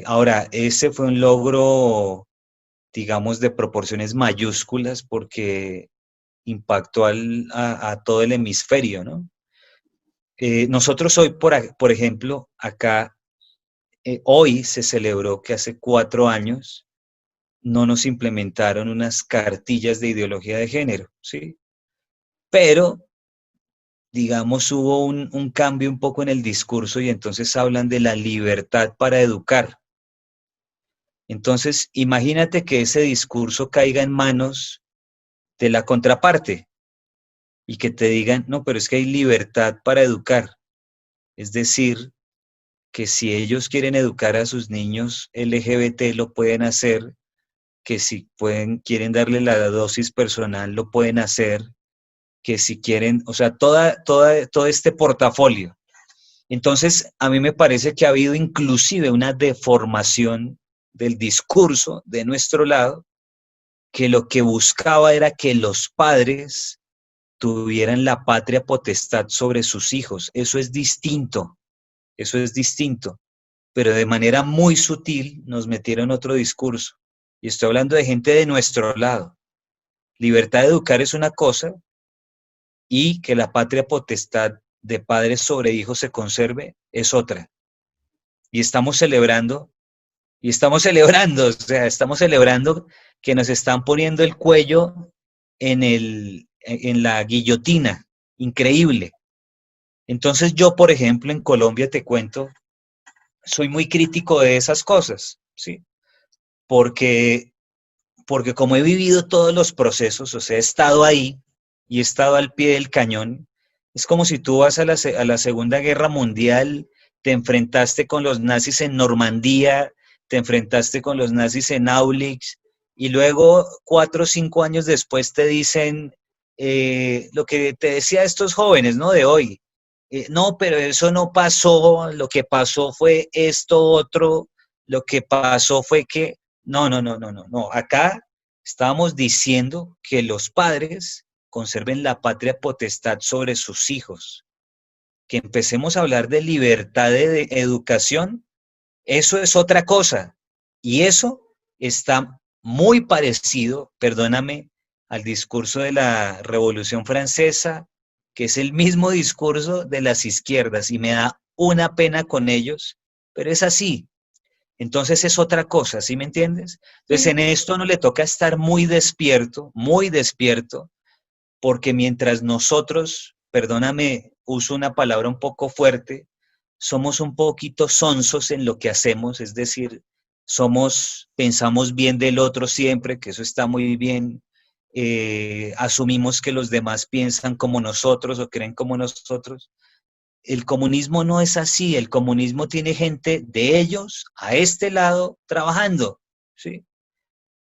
Speaker 2: Ahora, ese fue un logro, digamos, de proporciones mayúsculas porque impactó a todo el hemisferio, ¿no? Nosotros hoy, por ejemplo, acá, hoy se celebró que hace 4 años no nos implementaron unas cartillas de ideología de género, ¿sí? Pero, digamos, hubo un cambio un poco en el discurso y entonces hablan de la libertad para educar. Entonces, imagínate que ese discurso caiga en manos de la contraparte y que te digan, no, pero es que hay libertad para educar. Es decir, que si ellos quieren educar a sus niños LGBT, lo pueden hacer, que si quieren darle la dosis personal, lo pueden hacer, que si quieren, o sea, todo este portafolio. Entonces, a mí me parece que ha habido inclusive una deformación del discurso de nuestro lado, que lo que buscaba era que los padres tuvieran la patria potestad sobre sus hijos. Eso es distinto, pero de manera muy sutil nos metieron otro discurso. Y estoy hablando de gente de nuestro lado. Libertad de educar es una cosa, y que la patria potestad de padres sobre hijos se conserve es otra. Y estamos celebrando, o sea, estamos celebrando que nos están poniendo el cuello en la guillotina, increíble. Entonces yo, por ejemplo, en Colombia te cuento, soy muy crítico de esas cosas. ¿sí? Porque, porque como he vivido todos los procesos, o sea, he estado ahí y he estado al pie del cañón, es como si tú vas a a la Segunda Guerra Mundial, te enfrentaste con los nazis en Normandía, te enfrentaste con los nazis en Auschwitz, y luego 4 o 5 años después te dicen lo que te decía estos jóvenes, ¿no? De hoy. No, pero eso no pasó, lo que pasó fue esto otro, lo que pasó fue que, no. Acá estábamos diciendo que los padres conserven la patria potestad sobre sus hijos, que empecemos a hablar de libertad de educación, eso es otra cosa. Y eso está muy parecido, perdóname, al discurso de la Revolución Francesa, que es el mismo discurso de las izquierdas y me da una pena con ellos, pero es así. Entonces es otra cosa, ¿sí me entiendes? Entonces en
Speaker 1: Sí.
Speaker 2: esto no le toca estar muy despierto, porque mientras nosotros, perdóname, uso una palabra un poco fuerte, somos un poquito sonsos en lo que hacemos, es decir, pensamos bien del otro siempre, que eso está muy bien, asumimos que los demás piensan como nosotros o creen como nosotros. El comunismo no es así, el comunismo tiene gente de ellos a este lado trabajando, ¿sí?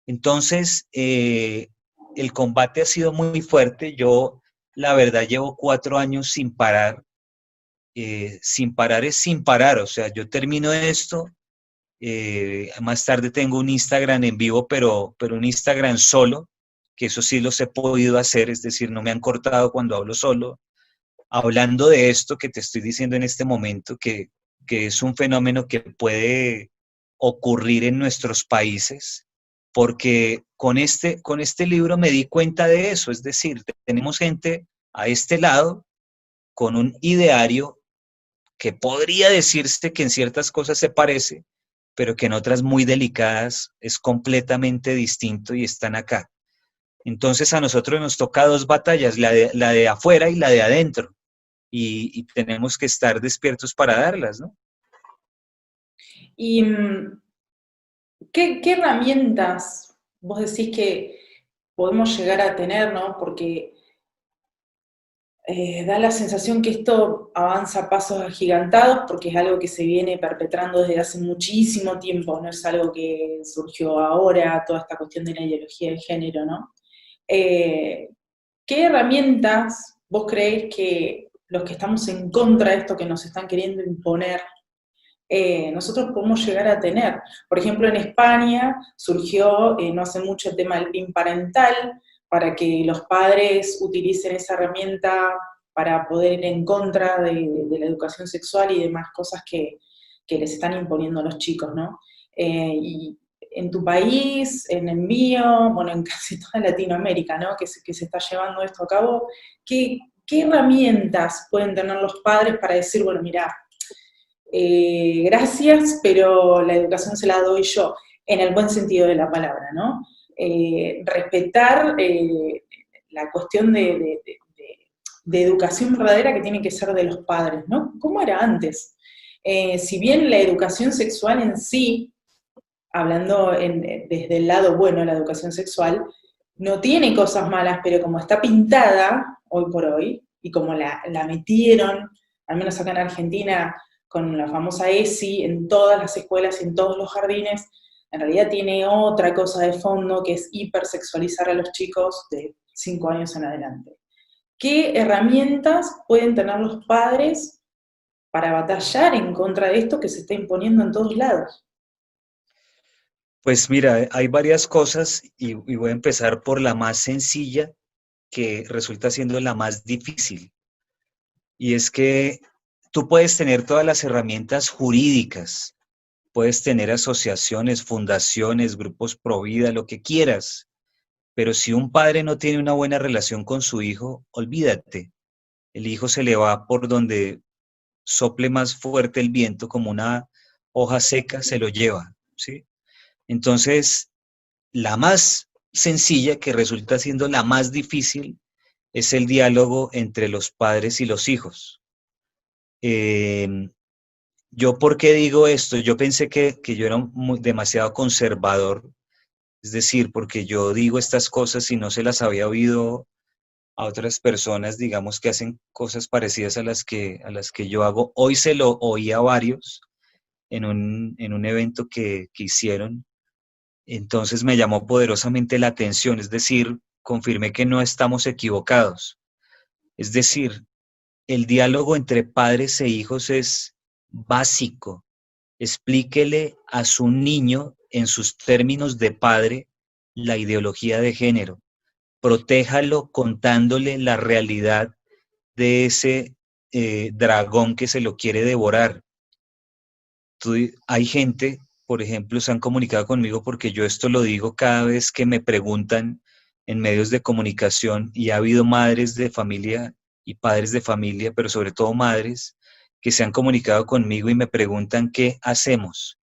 Speaker 2: Entonces, el combate ha sido muy fuerte. Yo, la verdad, llevo 4 años sin parar. Sin parar es sin parar. O sea, yo termino esto. Más tarde tengo un Instagram en vivo, pero un Instagram solo, que eso sí los he podido hacer. Es decir, no me han cortado cuando hablo solo. Hablando de esto que te estoy diciendo en este momento, que es un fenómeno que puede ocurrir en nuestros países, porque con este libro me di cuenta de eso, es decir, tenemos gente a este lado con un ideario que podría decirse que en ciertas cosas se parece, pero que en otras muy delicadas es completamente distinto y están acá. Entonces a nosotros nos toca dos batallas, la de afuera y la de adentro, y tenemos que estar despiertos para darlas, ¿no?
Speaker 1: ¿Y qué herramientas vos decís que podemos llegar a tener, ¿no? Porque da la sensación que esto avanza a pasos agigantados porque es algo que se viene perpetrando desde hace muchísimo tiempo, no es algo que surgió ahora, toda esta cuestión de la ideología de género, ¿no? Eh, ¿Qué herramientas vos creéis que los que estamos en contra de esto que nos están queriendo imponer, nosotros podemos llegar a tener? Por ejemplo, en España surgió no hace mucho el tema del PIN parental, para que los padres utilicen esa herramienta para poder ir en contra de la educación sexual y demás cosas que les están imponiendo a los chicos, ¿no? Y en tu país, en el mío, bueno, en casi toda Latinoamérica, ¿no? Que se está llevando esto a cabo, ¿qué herramientas pueden tener los padres para decir, bueno, mira, gracias, pero la educación se la doy yo, en el buen sentido de la palabra, ¿no? Respetar la cuestión de educación verdadera que tiene que ser de los padres, ¿no? ¿Cómo era antes? Si bien la educación sexual en sí, hablando desde el lado bueno de la educación sexual, no tiene cosas malas, pero como está pintada hoy por hoy, y como la metieron, al menos acá en Argentina, con la famosa ESI, en todas las escuelas y en todos los jardines, en realidad tiene otra cosa de fondo que es hipersexualizar a los chicos de 5 años en adelante. ¿Qué herramientas pueden tener los padres para batallar en contra de esto que se está imponiendo en todos lados?
Speaker 2: Pues mira, hay varias cosas y voy a empezar por la más sencilla, que resulta siendo la más difícil. Y es que tú puedes tener todas las herramientas jurídicas, puedes tener asociaciones, fundaciones, grupos pro vida, lo que quieras, pero si un padre no tiene una buena relación con su hijo, olvídate. El hijo se le va por donde sople más fuerte el viento, como una hoja seca, se lo lleva, ¿sí? Entonces, la más sencilla, que resulta siendo la más difícil, es el diálogo entre los padres y los hijos. Eh, ¿Yo por qué digo esto? Yo pensé que yo era demasiado conservador, es decir, porque yo digo estas cosas y no se las había oído a otras personas, digamos, que hacen cosas parecidas a las que yo hago. Hoy se lo oí a varios en un evento que hicieron, entonces me llamó poderosamente la atención, es decir, confirmé que no estamos equivocados. Es decir, el diálogo entre padres e hijos es básico. Explíquele a su niño en sus términos de padre la ideología de género. Protéjalo contándole la realidad de ese dragón que se lo quiere devorar. Hay gente, por ejemplo, se han comunicado conmigo porque yo esto lo digo cada vez que me preguntan en medios de comunicación, y ha habido madres de familia y padres de familia, pero sobre todo madres, que se han comunicado conmigo y me preguntan qué hacemos.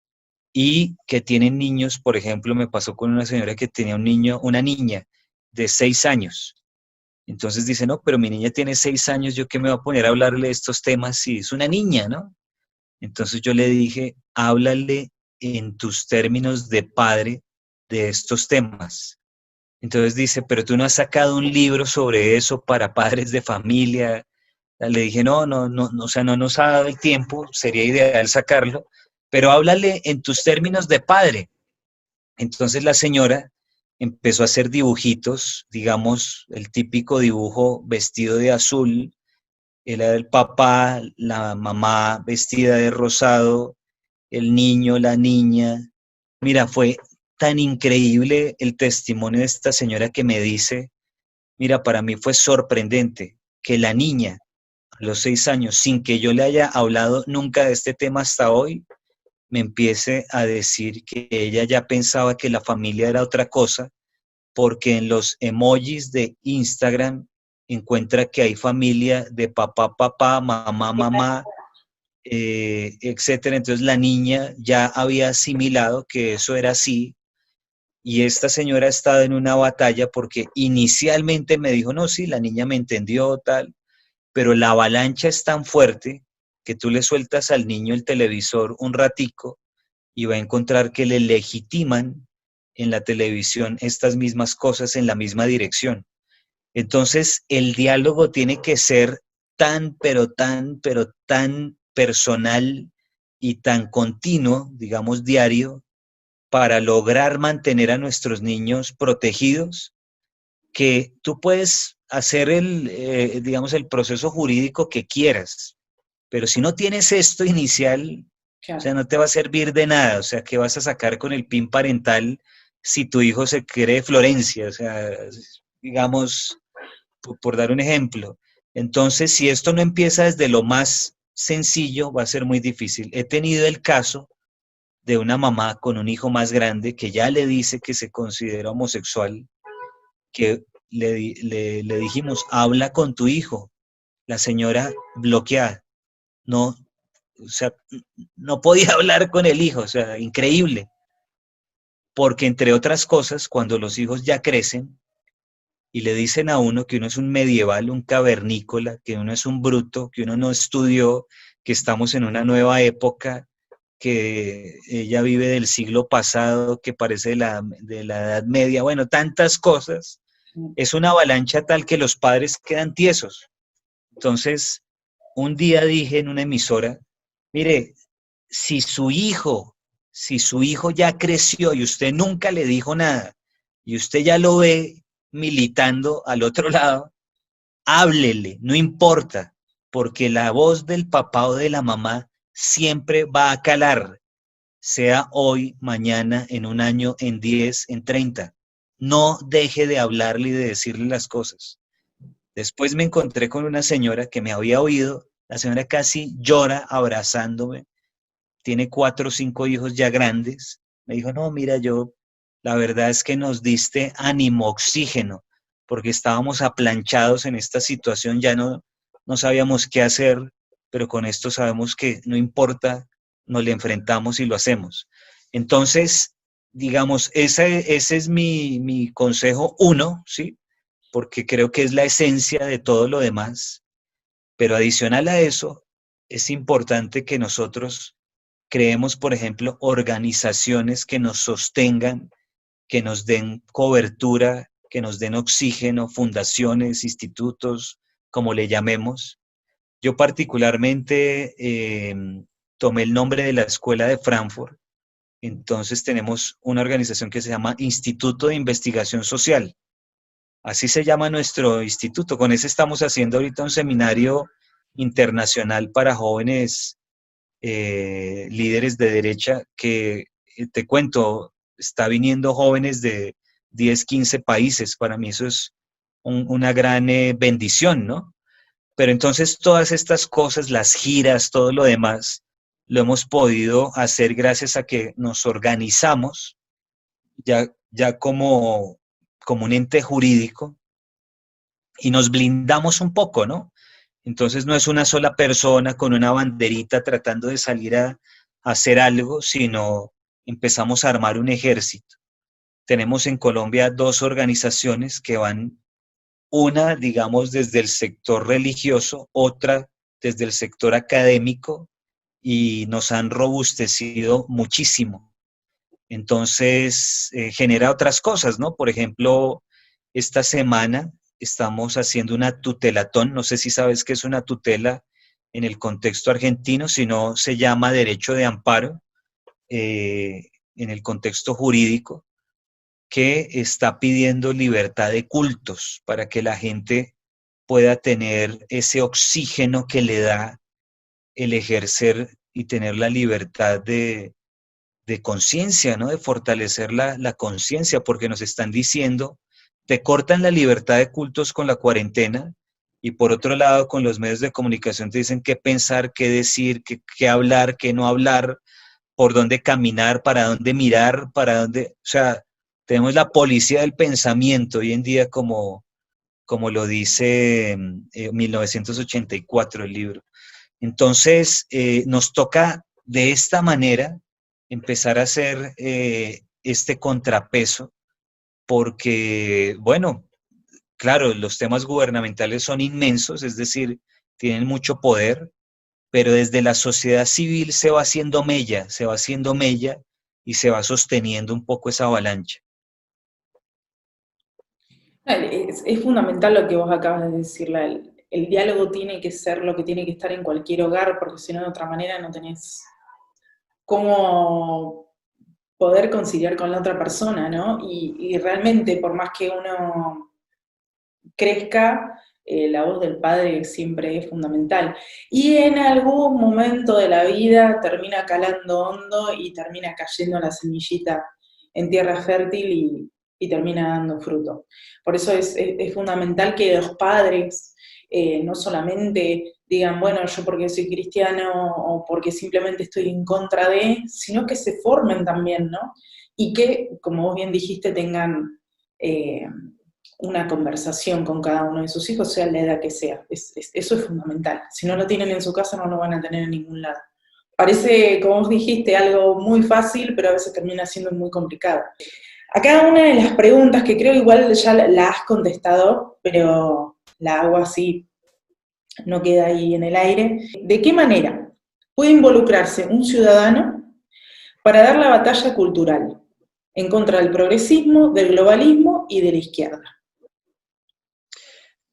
Speaker 2: Y que tienen niños, por ejemplo, me pasó con una señora que tenía un niño, una niña de 6 años. Entonces dice, no, pero mi niña tiene 6 años, ¿yo qué me voy a poner a hablarle de estos temas si es una niña, ¿no? Entonces yo le dije, háblale en tus términos de padre de estos temas. Entonces dice, pero tú no has sacado un libro sobre eso para padres de familia. Le dije, no, o sea, no nos ha dado el tiempo, sería ideal sacarlo, pero háblale en tus términos de padre. Entonces la señora empezó a hacer dibujitos, digamos, el típico dibujo vestido de azul, era el papá, la mamá vestida de rosado, el niño, la niña. Mira, fue tan increíble el testimonio de esta señora que me dice, mira, para mí fue sorprendente que la niña a los 6 años, sin que yo le haya hablado nunca de este tema hasta hoy, me empiece a decir que ella ya pensaba que la familia era otra cosa, porque en los emojis de Instagram encuentra que hay familia de papá, papá, mamá, mamá, etcétera. Entonces la niña ya había asimilado que eso era así, y esta señora ha estado en una batalla porque inicialmente me dijo, no, sí, la niña me entendió, tal, pero la avalancha es tan fuerte que tú le sueltas al niño el televisor un ratico y va a encontrar que le legitiman en la televisión estas mismas cosas en la misma dirección. Entonces, el diálogo tiene que ser pero tan personal y tan continuo, digamos, diario, para lograr mantener a nuestros niños protegidos, que tú puedes hacer digamos, el proceso jurídico que quieras, pero si no tienes esto inicial, o
Speaker 1: Claro.
Speaker 2: sea, no te va a servir de nada. O sea, ¿qué vas a sacar con el PIN parental si tu hijo se cree Florencia? O sea, digamos, por dar un ejemplo. Entonces, si esto no empieza desde lo más sencillo, va a ser muy difícil. He tenido el caso de una mamá con un hijo más grande que ya le dice que se considera homosexual, que le dijimos, habla con tu hijo. La señora bloqueada, no, o sea, no podía hablar con el hijo, o sea, increíble. Porque entre otras cosas, cuando los hijos ya crecen y le dicen a uno que uno es un medieval, un cavernícola, que uno es un bruto, que uno no estudió, que estamos en una nueva época, que ella vive del siglo pasado, que parece de la Edad Media, bueno, tantas cosas, es una avalancha tal que los padres quedan tiesos. Entonces, un día dije en una emisora, mire, si su hijo, si su hijo ya creció y usted nunca le dijo nada, y usted ya lo ve militando al otro lado, háblele, no importa, porque la voz del papá o de la mamá siempre va a calar, sea hoy, mañana, en un año, en 10, en 30. No deje de hablarle y de decirle las cosas. Después me encontré con una señora que me había oído, la señora casi llora abrazándome, tiene 4 o 5 hijos ya grandes. Me dijo, no, mira, la verdad es que nos diste ánimo, oxígeno, porque estábamos aplanchados en esta situación, ya no sabíamos qué hacer, pero con esto sabemos que no importa, nos le enfrentamos y lo hacemos. Entonces, digamos, ese es mi consejo uno, ¿sí? Porque creo que es la esencia de todo lo demás, pero adicional a eso, es importante que nosotros creemos, por ejemplo, organizaciones que nos sostengan, que nos den cobertura, que nos den oxígeno, fundaciones, institutos, como le llamemos. Yo particularmente tomé el nombre de la escuela de Frankfurt. Entonces tenemos una organización que se llama Instituto de Investigación Social. Así se llama nuestro instituto. Con ese estamos haciendo ahorita un seminario internacional para jóvenes líderes de derecha que, te cuento, está viniendo jóvenes de 10, 15 países. Para mí eso es una gran bendición, ¿no? Pero entonces todas estas cosas, las giras, todo lo demás, lo hemos podido hacer gracias a que nos organizamos ya como un ente jurídico y nos blindamos un poco, ¿no? Entonces no es una sola persona con una banderita tratando de salir a hacer algo, sino empezamos a armar un ejército. Tenemos en Colombia 2 organizaciones que van, una, digamos, desde el sector religioso, otra desde el sector académico, y nos han robustecido muchísimo. Entonces, genera otras cosas, ¿no? Por ejemplo, esta semana estamos haciendo una tutelatón, no sé si sabes qué es una tutela en el contexto argentino, sino se llama derecho de amparo en el contexto jurídico, que está pidiendo libertad de cultos para que la gente pueda tener ese oxígeno que le da el ejercer y tener la libertad de conciencia, ¿no? De fortalecer la conciencia, porque nos están diciendo, te cortan la libertad de cultos con la cuarentena, y por otro lado, con los medios de comunicación te dicen qué pensar, qué decir, qué hablar, qué no hablar, por dónde caminar, para dónde mirar, para dónde, o sea, tenemos la policía del pensamiento hoy en día como lo dice 1984 el libro. Entonces, nos toca de esta manera empezar a hacer este contrapeso, porque, bueno, claro, los temas gubernamentales son inmensos, es decir, tienen mucho poder, pero desde la sociedad civil se va haciendo mella y se va sosteniendo un poco esa avalancha.
Speaker 1: Es fundamental lo que vos acabas de decir, el diálogo tiene que ser lo que tiene que estar en cualquier hogar, porque si no, de otra manera no tenés cómo poder conciliar con la otra persona, ¿no? Y realmente, por más que uno crezca, la voz del padre siempre es fundamental. Y en algún momento de la vida termina calando hondo y termina cayendo la semillita en tierra fértil y termina dando fruto. Por eso es fundamental que los padres no solamente digan, bueno, yo porque soy cristiano o porque simplemente estoy en contra de, sino que se formen también, ¿no? Y que, como vos bien dijiste, tengan una conversación con cada uno de sus hijos, sea la edad que sea. Eso es fundamental. Si no lo tienen en su casa, no lo van a tener en ningún lado. Parece, como vos dijiste, algo muy fácil, pero a veces termina siendo muy complicado. Acá una de las preguntas que creo igual ya la has contestado, pero la hago así, no queda ahí en el aire. ¿De qué manera puede involucrarse un ciudadano para dar la batalla cultural en contra del progresismo, del globalismo y de la izquierda?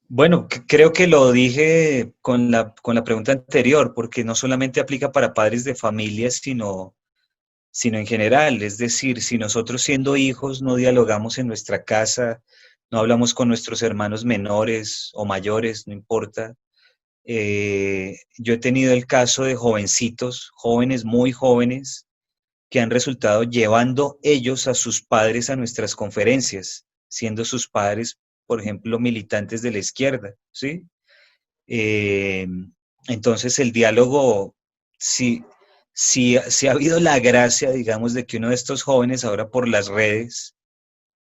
Speaker 2: Bueno, creo que lo dije con la pregunta anterior, porque no solamente aplica para padres de familias, sino en general. Es decir, si nosotros siendo hijos no dialogamos en nuestra casa, no hablamos con nuestros hermanos menores o mayores, no importa. Yo he tenido el caso de jovencitos, jóvenes, muy jóvenes, que han resultado llevando ellos a sus padres a nuestras conferencias, siendo sus padres, por ejemplo, militantes de la izquierda, ¿sí? Eh, entonces el diálogo, si ha habido la gracia, digamos, de que uno de estos jóvenes ahora por las redes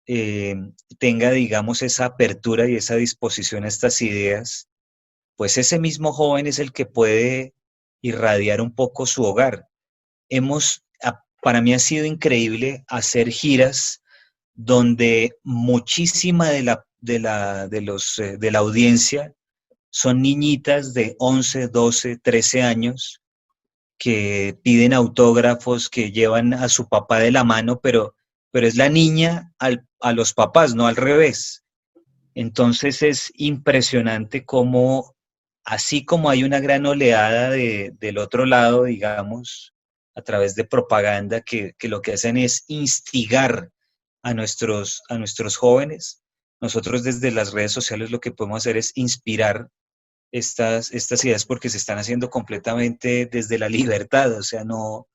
Speaker 2: eh, tenga, digamos, esa apertura y esa disposición a estas ideas, pues ese mismo joven es el que puede irradiar un poco su hogar. Para mí ha sido increíble hacer giras donde muchísima de la audiencia son niñitas de 11, 12, 13 años que piden autógrafos, que llevan a su papá de la mano, pero es la niña a los papás, no al revés. Entonces es impresionante cómo, así como hay una gran oleada del otro lado, digamos, a través de propaganda, que lo que hacen es instigar a nuestros jóvenes, nosotros desde las redes sociales lo que podemos hacer es inspirar estas ideas porque se están haciendo completamente desde la libertad, o sea, no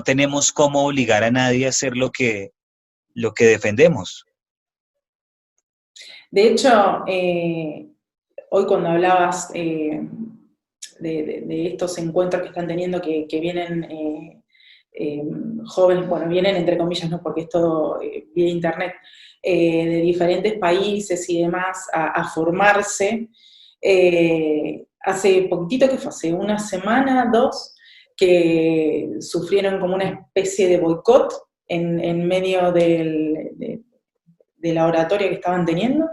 Speaker 2: tenemos cómo obligar a nadie a hacer lo que defendemos.
Speaker 1: De hecho, hoy cuando hablabas de estos encuentros que están teniendo, que vienen jóvenes, bueno, vienen entre comillas, ¿no? Porque es todo vía internet, de diferentes países y demás a formarse. Hace poquitito, que fue hace una semana, dos, que sufrieron como una especie de boicot en medio de la oratoria que estaban teniendo.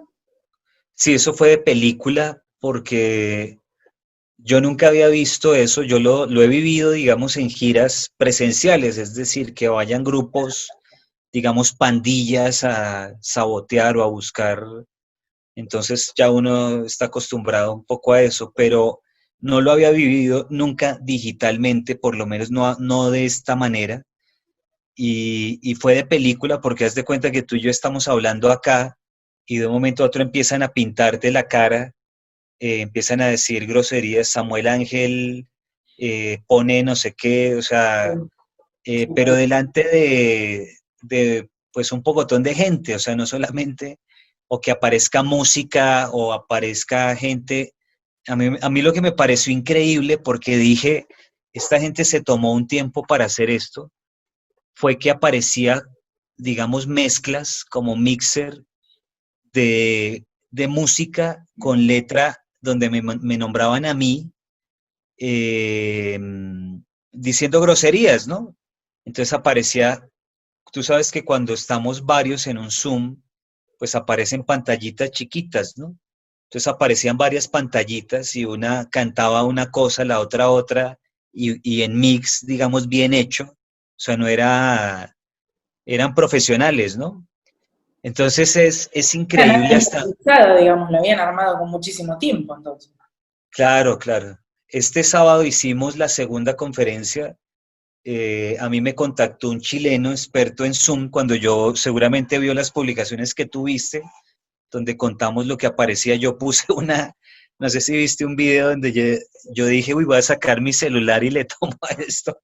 Speaker 2: Sí, eso fue de película porque yo nunca había visto eso, yo lo he vivido, digamos, en giras presenciales, es decir, que vayan grupos, digamos, pandillas a sabotear o a buscar. Entonces ya uno está acostumbrado un poco a eso, pero no lo había vivido nunca digitalmente, por lo menos no de esta manera. Y fue de película porque haz de cuenta que tú y yo estamos hablando acá y de un momento a otro empiezan a pintarte la cara, empiezan a decir groserías, Samuel Ángel pone no sé qué, o sea, pero delante pues un pocotón de gente, o sea, no solamente o que aparezca música o aparezca gente. A mí lo que me pareció increíble, porque dije, esta gente se tomó un tiempo para hacer esto, fue que aparecía, digamos, mezclas como mixer de música con letra donde me nombraban a mí eh, diciendo groserías, ¿no? Entonces aparecía, tú sabes que cuando estamos varios en un Zoom, pues aparecen pantallitas chiquitas, ¿no? Entonces aparecían varias pantallitas y una cantaba una cosa, la otra otra, y en mix, digamos, bien hecho. O sea, no era, eran profesionales, ¿no? Entonces es increíble hasta,
Speaker 1: Digamos, lo habían armado con muchísimo tiempo, entonces.
Speaker 2: claro, claro. Este sábado hicimos la segunda conferencia. A mí me contactó un chileno experto en Zoom cuando yo seguramente vio las publicaciones que tuviste donde contamos lo que aparecía. Yo puse no sé si viste un video donde yo dije, uy, voy a sacar mi celular y le tomo a esto,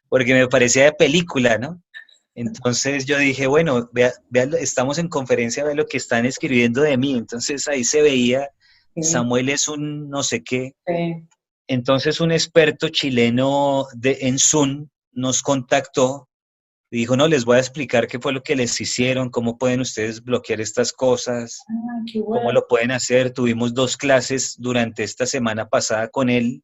Speaker 2: porque me parecía de película, ¿no? Entonces yo dije, bueno, vea, estamos en conferencia, vea lo que están escribiendo de mí. Entonces ahí se veía,
Speaker 1: Sí,
Speaker 2: Samuel es un no sé qué.
Speaker 1: sí.
Speaker 2: Entonces un experto chileno en Zoom nos contactó y dijo, no, les voy a explicar qué fue lo que les hicieron, cómo pueden ustedes bloquear estas cosas,
Speaker 1: Ah, qué
Speaker 2: cómo
Speaker 1: bueno.
Speaker 2: lo pueden hacer. Tuvimos 2 clases durante esta semana pasada con él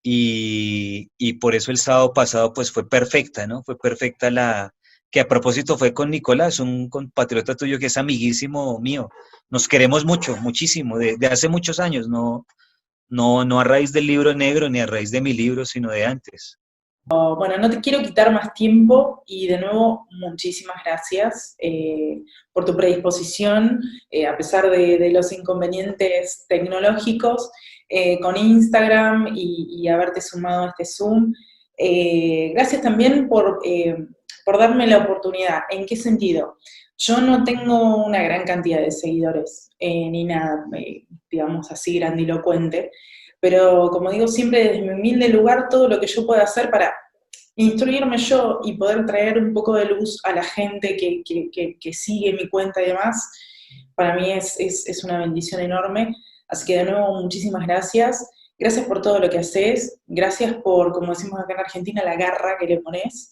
Speaker 2: y por eso el sábado pasado pues fue perfecta, ¿no? Fue perfecta que a propósito fue con Nicolás, un compatriota tuyo que es amiguísimo mío. Nos queremos mucho, muchísimo, de hace muchos años, no a raíz del libro negro ni a raíz de mi libro, sino de antes.
Speaker 1: Bueno, no te quiero quitar más tiempo y de nuevo muchísimas gracias por tu predisposición, a pesar de los inconvenientes tecnológicos, con Instagram y haberte sumado a este Zoom. Gracias también por darme la oportunidad. ¿En qué sentido? Yo no tengo una gran cantidad de seguidores, ni nada, digamos así, grandilocuente, pero como digo siempre, desde mi humilde lugar, todo lo que yo pueda hacer para instruirme yo y poder traer un poco de luz a la gente que sigue mi cuenta y demás, para mí es una bendición enorme. Así que de nuevo, muchísimas gracias. Gracias por todo lo que haces, gracias por, como decimos acá en Argentina, la garra que le pones,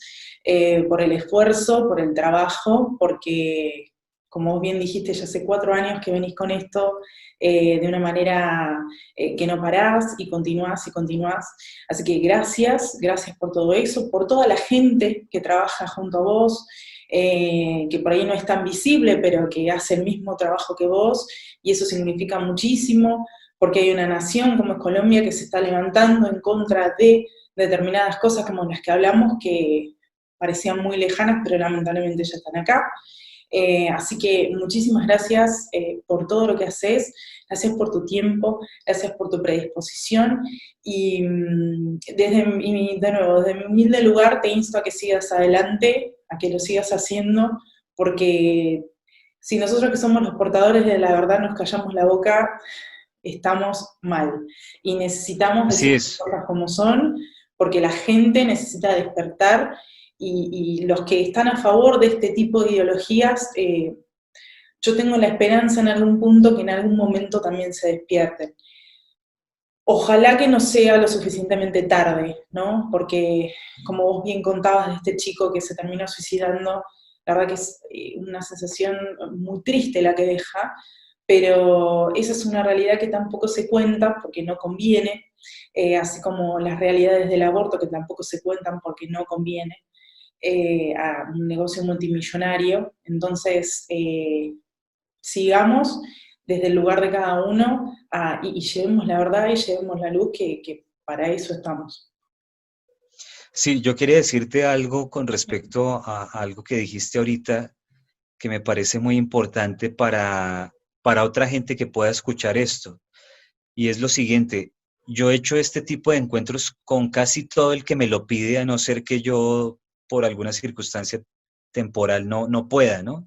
Speaker 1: por el esfuerzo, por el trabajo, porque, como vos bien dijiste, ya hace 4 años que venís con esto de una manera que no parás y continuás y continuás. Así que gracias, gracias por todo eso, por toda la gente que trabaja junto a vos, que por ahí no es tan visible, pero que hace el mismo trabajo que vos, y eso significa muchísimo, porque hay una nación como es Colombia que se está levantando en contra de determinadas cosas como las que hablamos, que parecían muy lejanas, pero lamentablemente ya están acá. Así que muchísimas gracias por todo lo que haces, gracias por tu tiempo, gracias por tu predisposición y de nuevo, desde mi humilde lugar te insto a que sigas adelante, a que lo sigas haciendo, porque si nosotros que somos los portadores de la verdad nos callamos la boca, estamos mal y necesitamos
Speaker 2: Así
Speaker 1: decir las
Speaker 2: es.
Speaker 1: cosas como son, porque la gente necesita despertar y los que están a favor de este tipo de ideologías, yo tengo la esperanza en algún punto que en algún momento también se despierten. Ojalá que no sea lo suficientemente tarde, ¿no? Porque, como vos bien contabas de este chico que se terminó suicidando, la verdad que es una sensación muy triste la que deja, pero esa es una realidad que tampoco se cuenta porque no conviene, así como las realidades del aborto que tampoco se cuentan porque no conviene a un negocio multimillonario. Entonces, sigamos desde el lugar de cada uno y llevemos la verdad y llevemos la luz, que para eso estamos.
Speaker 2: Sí, yo quería decirte algo con respecto a algo que dijiste ahorita que me parece muy importante para otra gente que pueda escuchar esto. Y es lo siguiente, yo he hecho este tipo de encuentros con casi todo el que me lo pide, a no ser que yo por alguna circunstancia temporal no pueda, ¿no?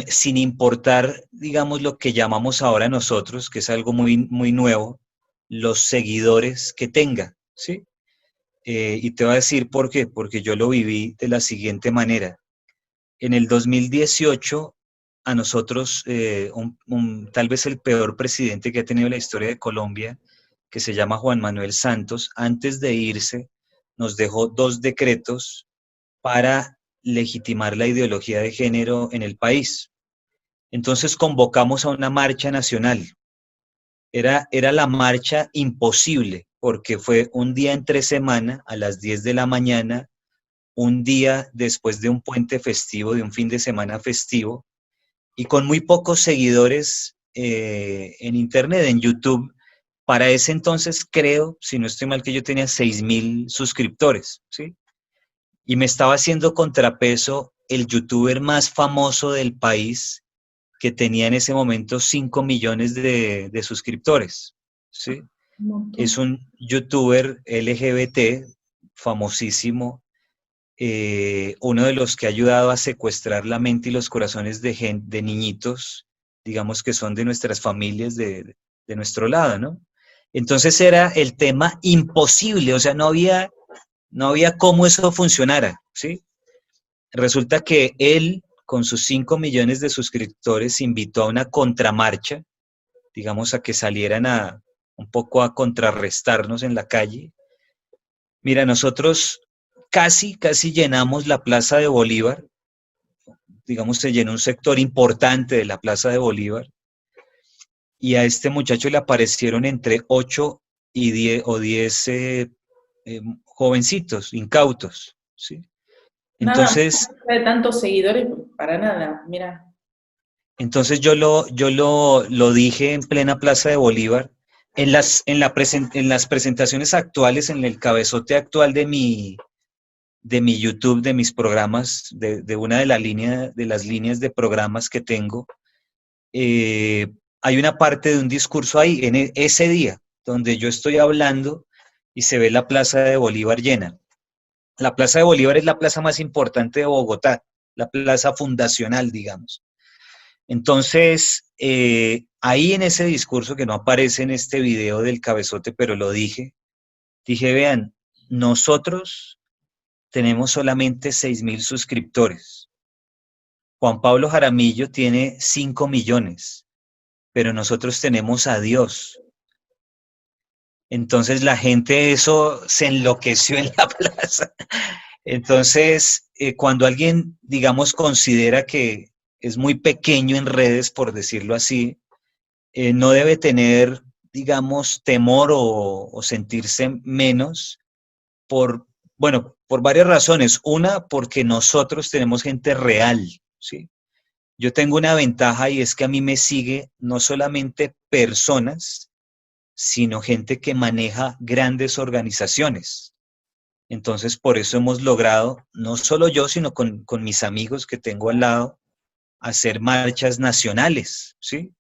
Speaker 2: Sin importar, digamos, lo que llamamos ahora nosotros, que es algo muy nuevo, los seguidores que tenga, ¿sí? Y te voy a decir por qué, porque yo lo viví de la siguiente manera. En el 2018, a nosotros, tal vez el peor presidente que ha tenido la historia de Colombia, que se llama Juan Manuel Santos, antes de irse, nos dejó 2 decretos para legitimar la ideología de género en el país. Entonces convocamos a una marcha nacional. Era la marcha imposible, porque fue un día entre semana, a las 10 de la mañana, un día después de un puente festivo, de un fin de semana festivo, y con muy pocos seguidores en internet, en YouTube. Para ese entonces creo, si no estoy mal, que yo tenía 6.000 suscriptores, ¿sí? Y me estaba haciendo contrapeso el youtuber más famoso del país, que tenía en ese momento 5 millones de suscriptores, ¿sí?
Speaker 1: Un
Speaker 2: Es
Speaker 1: montón.
Speaker 2: un youtuber LGBT famosísimo, uno de los que ha ayudado a secuestrar la mente y los corazones de niñitos, digamos que son de nuestras familias, de nuestro lado, ¿no? Entonces era el tema imposible, o sea, no había cómo eso funcionara, ¿sí? Resulta que él, con sus 5 millones de suscriptores, invitó a una contramarcha, digamos, a que salieran un poco a contrarrestarnos en la calle. Mira, nosotros casi llenamos la Plaza de Bolívar, digamos, se llenó un sector importante de la Plaza de Bolívar, y a este muchacho le aparecieron entre 8 y 10 o 10 jovencitos, incautos, ¿sí?
Speaker 1: Nada
Speaker 2: Entonces,
Speaker 1: más de tantos seguidores, para nada, mira.
Speaker 2: entonces yo lo dije en plena Plaza de Bolívar, en las presentaciones actuales, en el cabezote actual de mi YouTube, de mis programas, de una de las líneas de programas que tengo, hay una parte de un discurso ahí, en ese día, donde yo estoy hablando y se ve la Plaza de Bolívar llena. La Plaza de Bolívar es la plaza más importante de Bogotá, la plaza fundacional, digamos. Entonces, ahí en ese discurso que no aparece en este video del cabezote, pero lo dije, vean, nosotros tenemos solamente 6.000 suscriptores. Juan Pablo Jaramillo tiene 5 millones, pero nosotros tenemos a Dios. Entonces la gente eso se enloqueció en la plaza. Entonces, cuando alguien, digamos, considera que es muy pequeño en redes, por decirlo así, no debe tener, digamos, temor o sentirse menos por, bueno, por varias razones. Una, porque nosotros tenemos gente real, ¿sí? Yo tengo una ventaja y es que a mí me sigue no solamente personas, sino gente que maneja grandes organizaciones. Entonces, por eso hemos logrado, no solo yo, sino con mis amigos que tengo al lado, hacer marchas nacionales, ¿sí?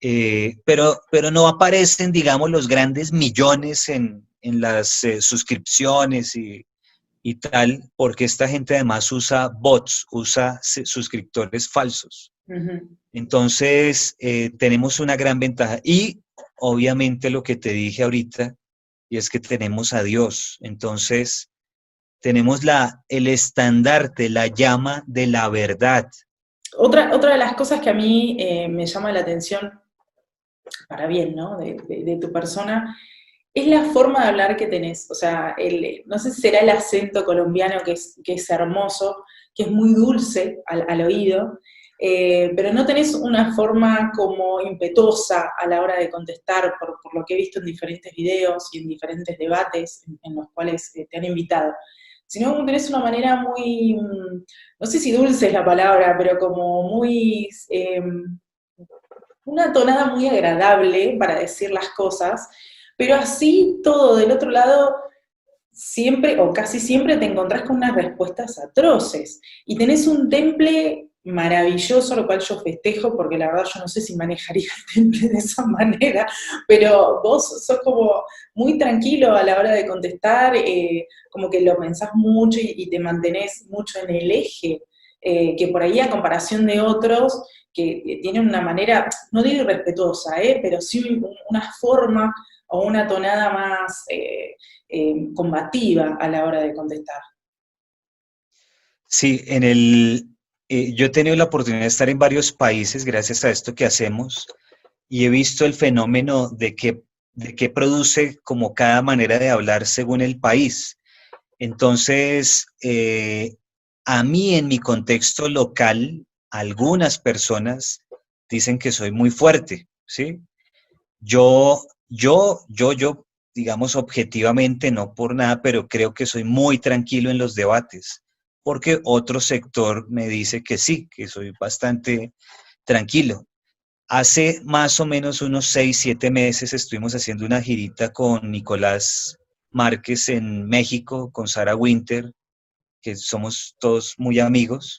Speaker 2: Pero no aparecen, digamos, los grandes millones en las suscripciones y tal, porque esta gente además usa bots, usa suscriptores falsos.
Speaker 1: Ujú.
Speaker 2: Entonces, tenemos una gran ventaja. Y obviamente lo que te dije ahorita, y es que tenemos a Dios. Entonces, tenemos el estandarte, la llama de la verdad.
Speaker 1: Otra de las cosas que a mí me llama la atención, para bien, ¿no? De tu persona, es la forma de hablar que tenés. O sea, no sé si será el acento colombiano que es hermoso, que es muy dulce al oído, pero no tenés una forma como impetuosa a la hora de contestar, por lo que he visto en diferentes videos y en diferentes debates en los cuales te han invitado. Sino como tenés una manera muy, no sé si dulce es la palabra, pero como muy, una tonada muy agradable para decir las cosas, pero así todo del otro lado, siempre o casi siempre te encontrás con unas respuestas atroces y tenés un temple maravilloso, lo cual yo festejo, porque la verdad yo no sé si manejaría el temple de esa manera, pero vos sos como muy tranquilo a la hora de contestar, como que lo pensás mucho y te mantenés mucho en el eje, que por ahí a comparación de otros, que tienen una manera, no digo irrespetuosa, pero sí una forma o una tonada más combativa a la hora de contestar.
Speaker 2: Sí, yo he tenido la oportunidad de estar en varios países gracias a esto que hacemos y he visto el fenómeno de qué produce como cada manera de hablar según el país. Entonces, a mí en mi contexto local, algunas personas dicen que soy muy fuerte, ¿sí? Yo, digamos objetivamente, no por nada, pero creo que soy muy tranquilo en los debates, porque otro sector me dice que sí, que soy bastante tranquilo. Hace más o menos unos 6, 7 meses estuvimos haciendo una girita con Nicolás Márquez en México, con Sarah Winter, que somos todos muy amigos,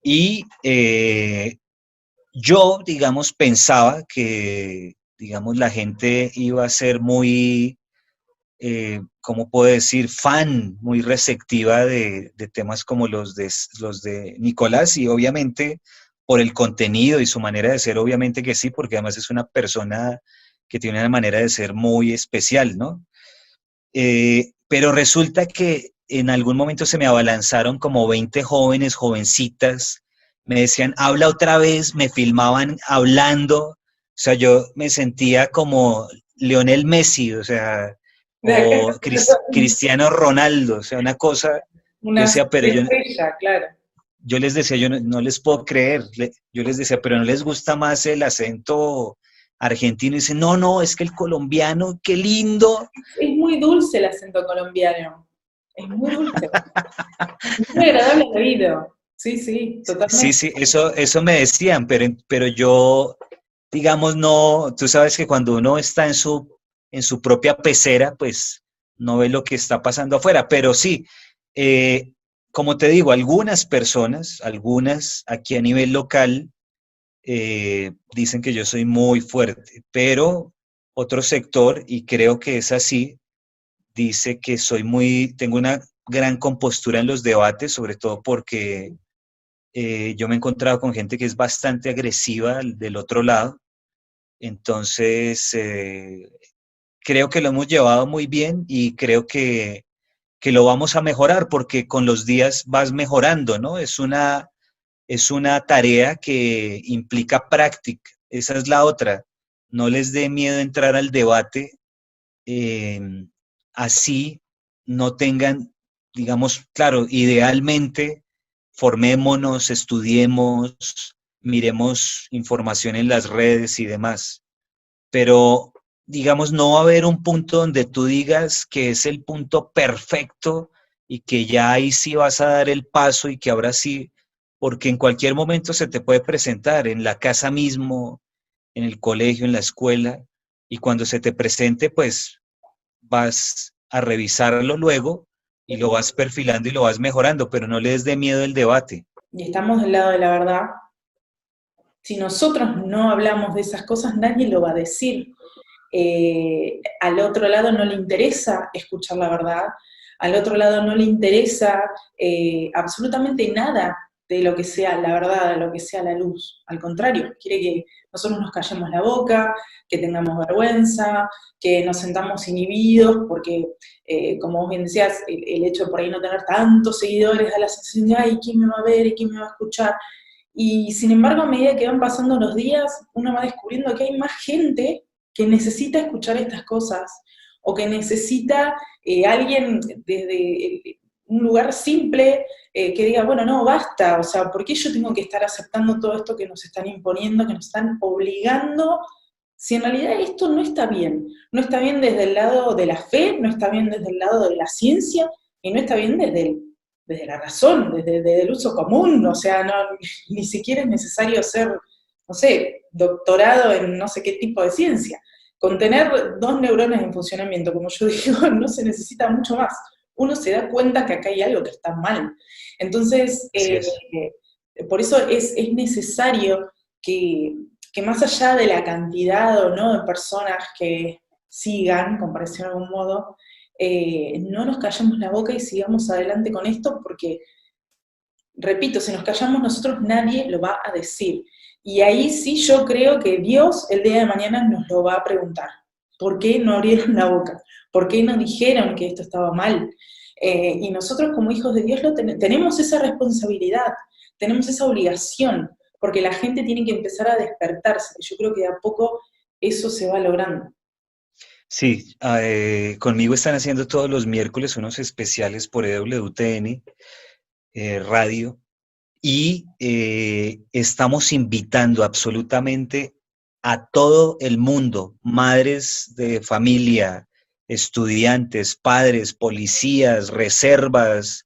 Speaker 2: y yo, digamos, pensaba que, digamos, la gente iba a ser muy, ¿cómo puedo decir?, fan, muy receptiva de temas como los de Nicolás, y obviamente por el contenido y su manera de ser, obviamente que sí, porque además es una persona que tiene una manera de ser muy especial, ¿no? Pero resulta que en algún momento se me abalanzaron como 20 jóvenes, jovencitas, me decían, habla otra vez, me filmaban hablando, o sea, yo me sentía como Lionel Messi, o sea,
Speaker 1: De acá,
Speaker 2: o Cristiano Ronaldo, o sea, una cosa, yo
Speaker 1: una
Speaker 2: decía, pero
Speaker 1: estrella, claro.
Speaker 2: yo les decía, yo no les puedo creer, yo les decía, pero ¿no les gusta más el acento argentino? Y dicen, no, no, es que el colombiano, qué lindo.
Speaker 1: Es muy dulce el acento colombiano. Es muy dulce. Es muy agradable al oído. Sí, sí,
Speaker 2: Sí,
Speaker 1: totalmente.
Speaker 2: sí, eso me decían, pero yo, digamos, no, tú sabes que cuando uno está en su propia pecera, pues no ve lo que está pasando afuera, pero sí, eh, como te digo, algunas personas, algunas aquí a nivel local, dicen que yo soy muy fuerte, pero otro sector, y creo que es así, dice que tengo una gran compostura en los debates, sobre todo porque yo me he encontrado con gente que es bastante agresiva del otro lado, entonces creo que lo hemos llevado muy bien y creo que lo vamos a mejorar porque con los días vas mejorando, ¿no? Es una tarea que implica práctica, esa es la otra. No les dé miedo entrar al debate, eh, así no tengan, digamos, claro, idealmente formémonos, estudiemos, miremos información en las redes y demás, pero digamos, no va a haber un punto donde tú digas que es el punto perfecto y que ya ahí sí vas a dar el paso y que ahora sí, porque en cualquier momento se te puede presentar en la casa mismo, en el colegio, en la escuela, y cuando se te presente, pues vas a revisarlo luego y lo vas perfilando y lo vas mejorando, pero no le des de miedo el debate.
Speaker 1: Y estamos del lado de la verdad. Si nosotros no hablamos de esas cosas, nadie lo va a decir. Al otro lado no le interesa escuchar la verdad, al otro lado no le interesa absolutamente nada de lo que sea la verdad, de lo que sea la luz. Al contrario, quiere que nosotros nos callemos la boca, que tengamos vergüenza, que nos sentamos inhibidos, porque, como vos bien decías, el hecho de por ahí no tener tantos seguidores da la sensación de, ay, ¿quién me va a ver y quién me va a escuchar? Y sin embargo, a medida que van pasando los días, uno va descubriendo que hay más gente que necesita escuchar estas cosas, o que necesita alguien desde un lugar simple que diga, bueno, no, basta, o sea, ¿por qué yo tengo que estar aceptando todo esto que nos están imponiendo, que nos están obligando? Si en realidad esto no está bien desde el lado de la fe, no está bien desde el lado de la ciencia, y no está bien desde la razón, desde el uso común, o sea, no, ni siquiera es necesario ser, no sé, doctorado en no sé qué tipo de ciencia. Con tener 2 neuronas en funcionamiento, como yo digo, no se necesita mucho más. Uno se da cuenta que acá hay algo que está mal. Entonces,
Speaker 2: Así es.
Speaker 1: por eso es necesario que más allá de la cantidad o no de personas que sigan, como pareció de algún modo, no nos callemos la boca y sigamos adelante con esto, porque, repito, si nos callamos nosotros nadie lo va a decir. Y ahí sí yo creo que Dios el día de mañana nos lo va a preguntar. ¿Por qué no abrieron la boca? ¿Por qué no dijeron que esto estaba mal? Y nosotros como hijos de Dios tenemos esa responsabilidad, tenemos esa obligación, porque la gente tiene que empezar a despertarse. Yo creo que de a poco eso se va logrando.
Speaker 2: Sí, conmigo están haciendo todos los miércoles unos especiales por EWTN Radio y estamos invitando absolutamente a todo el mundo, madres de familia, estudiantes, padres, policías, reservas,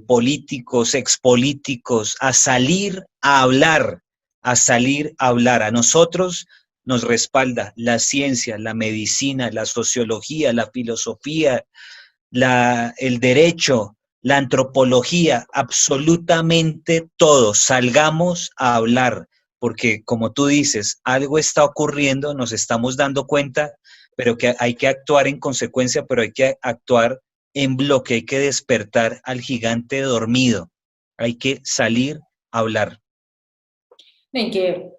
Speaker 2: políticos, expolíticos, a salir a hablar, a salir a hablar. A nosotros nos respalda la ciencia, la medicina, la sociología, la filosofía, el derecho, la antropología, absolutamente todo. Salgamos a hablar, porque como tú dices, algo está ocurriendo, nos estamos dando cuenta, pero que hay que actuar en consecuencia, pero hay que actuar en bloque, hay que despertar al gigante dormido, hay que salir a hablar.
Speaker 1: Y que,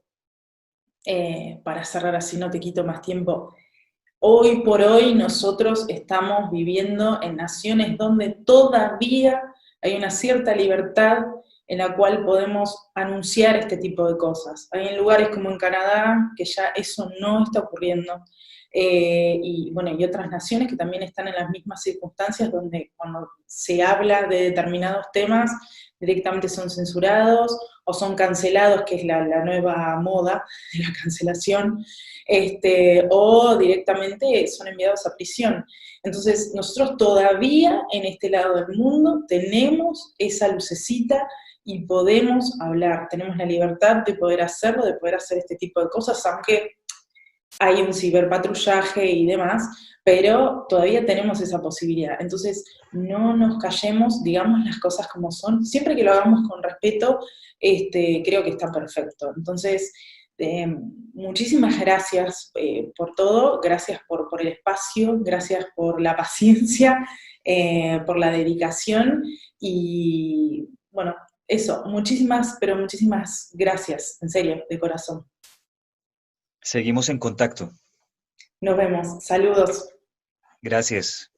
Speaker 1: para cerrar así, no te quito más tiempo, hoy por hoy nosotros estamos viviendo en naciones donde todavía hay una cierta libertad en la cual podemos anunciar este tipo de cosas. Hay en lugares como en Canadá que ya eso no está ocurriendo. Y bueno, y otras naciones que también están en las mismas circunstancias donde cuando se habla de determinados temas directamente son censurados o son cancelados, que es la nueva moda de la cancelación, o directamente son enviados a prisión. Entonces, nosotros todavía en este lado del mundo tenemos esa lucecita y podemos hablar, tenemos la libertad de poder hacerlo, de poder hacer este tipo de cosas, aunque hay un ciberpatrullaje y demás, pero todavía tenemos esa posibilidad. Entonces, no nos callemos, digamos las cosas como son, siempre que lo hagamos con respeto, creo que está perfecto. Entonces, eh, muchísimas gracias por todo, gracias por el espacio, gracias por la paciencia, por la dedicación y bueno, eso, muchísimas, pero muchísimas gracias, en serio, de corazón.
Speaker 2: Seguimos en contacto.
Speaker 1: Nos vemos, saludos.
Speaker 2: Gracias.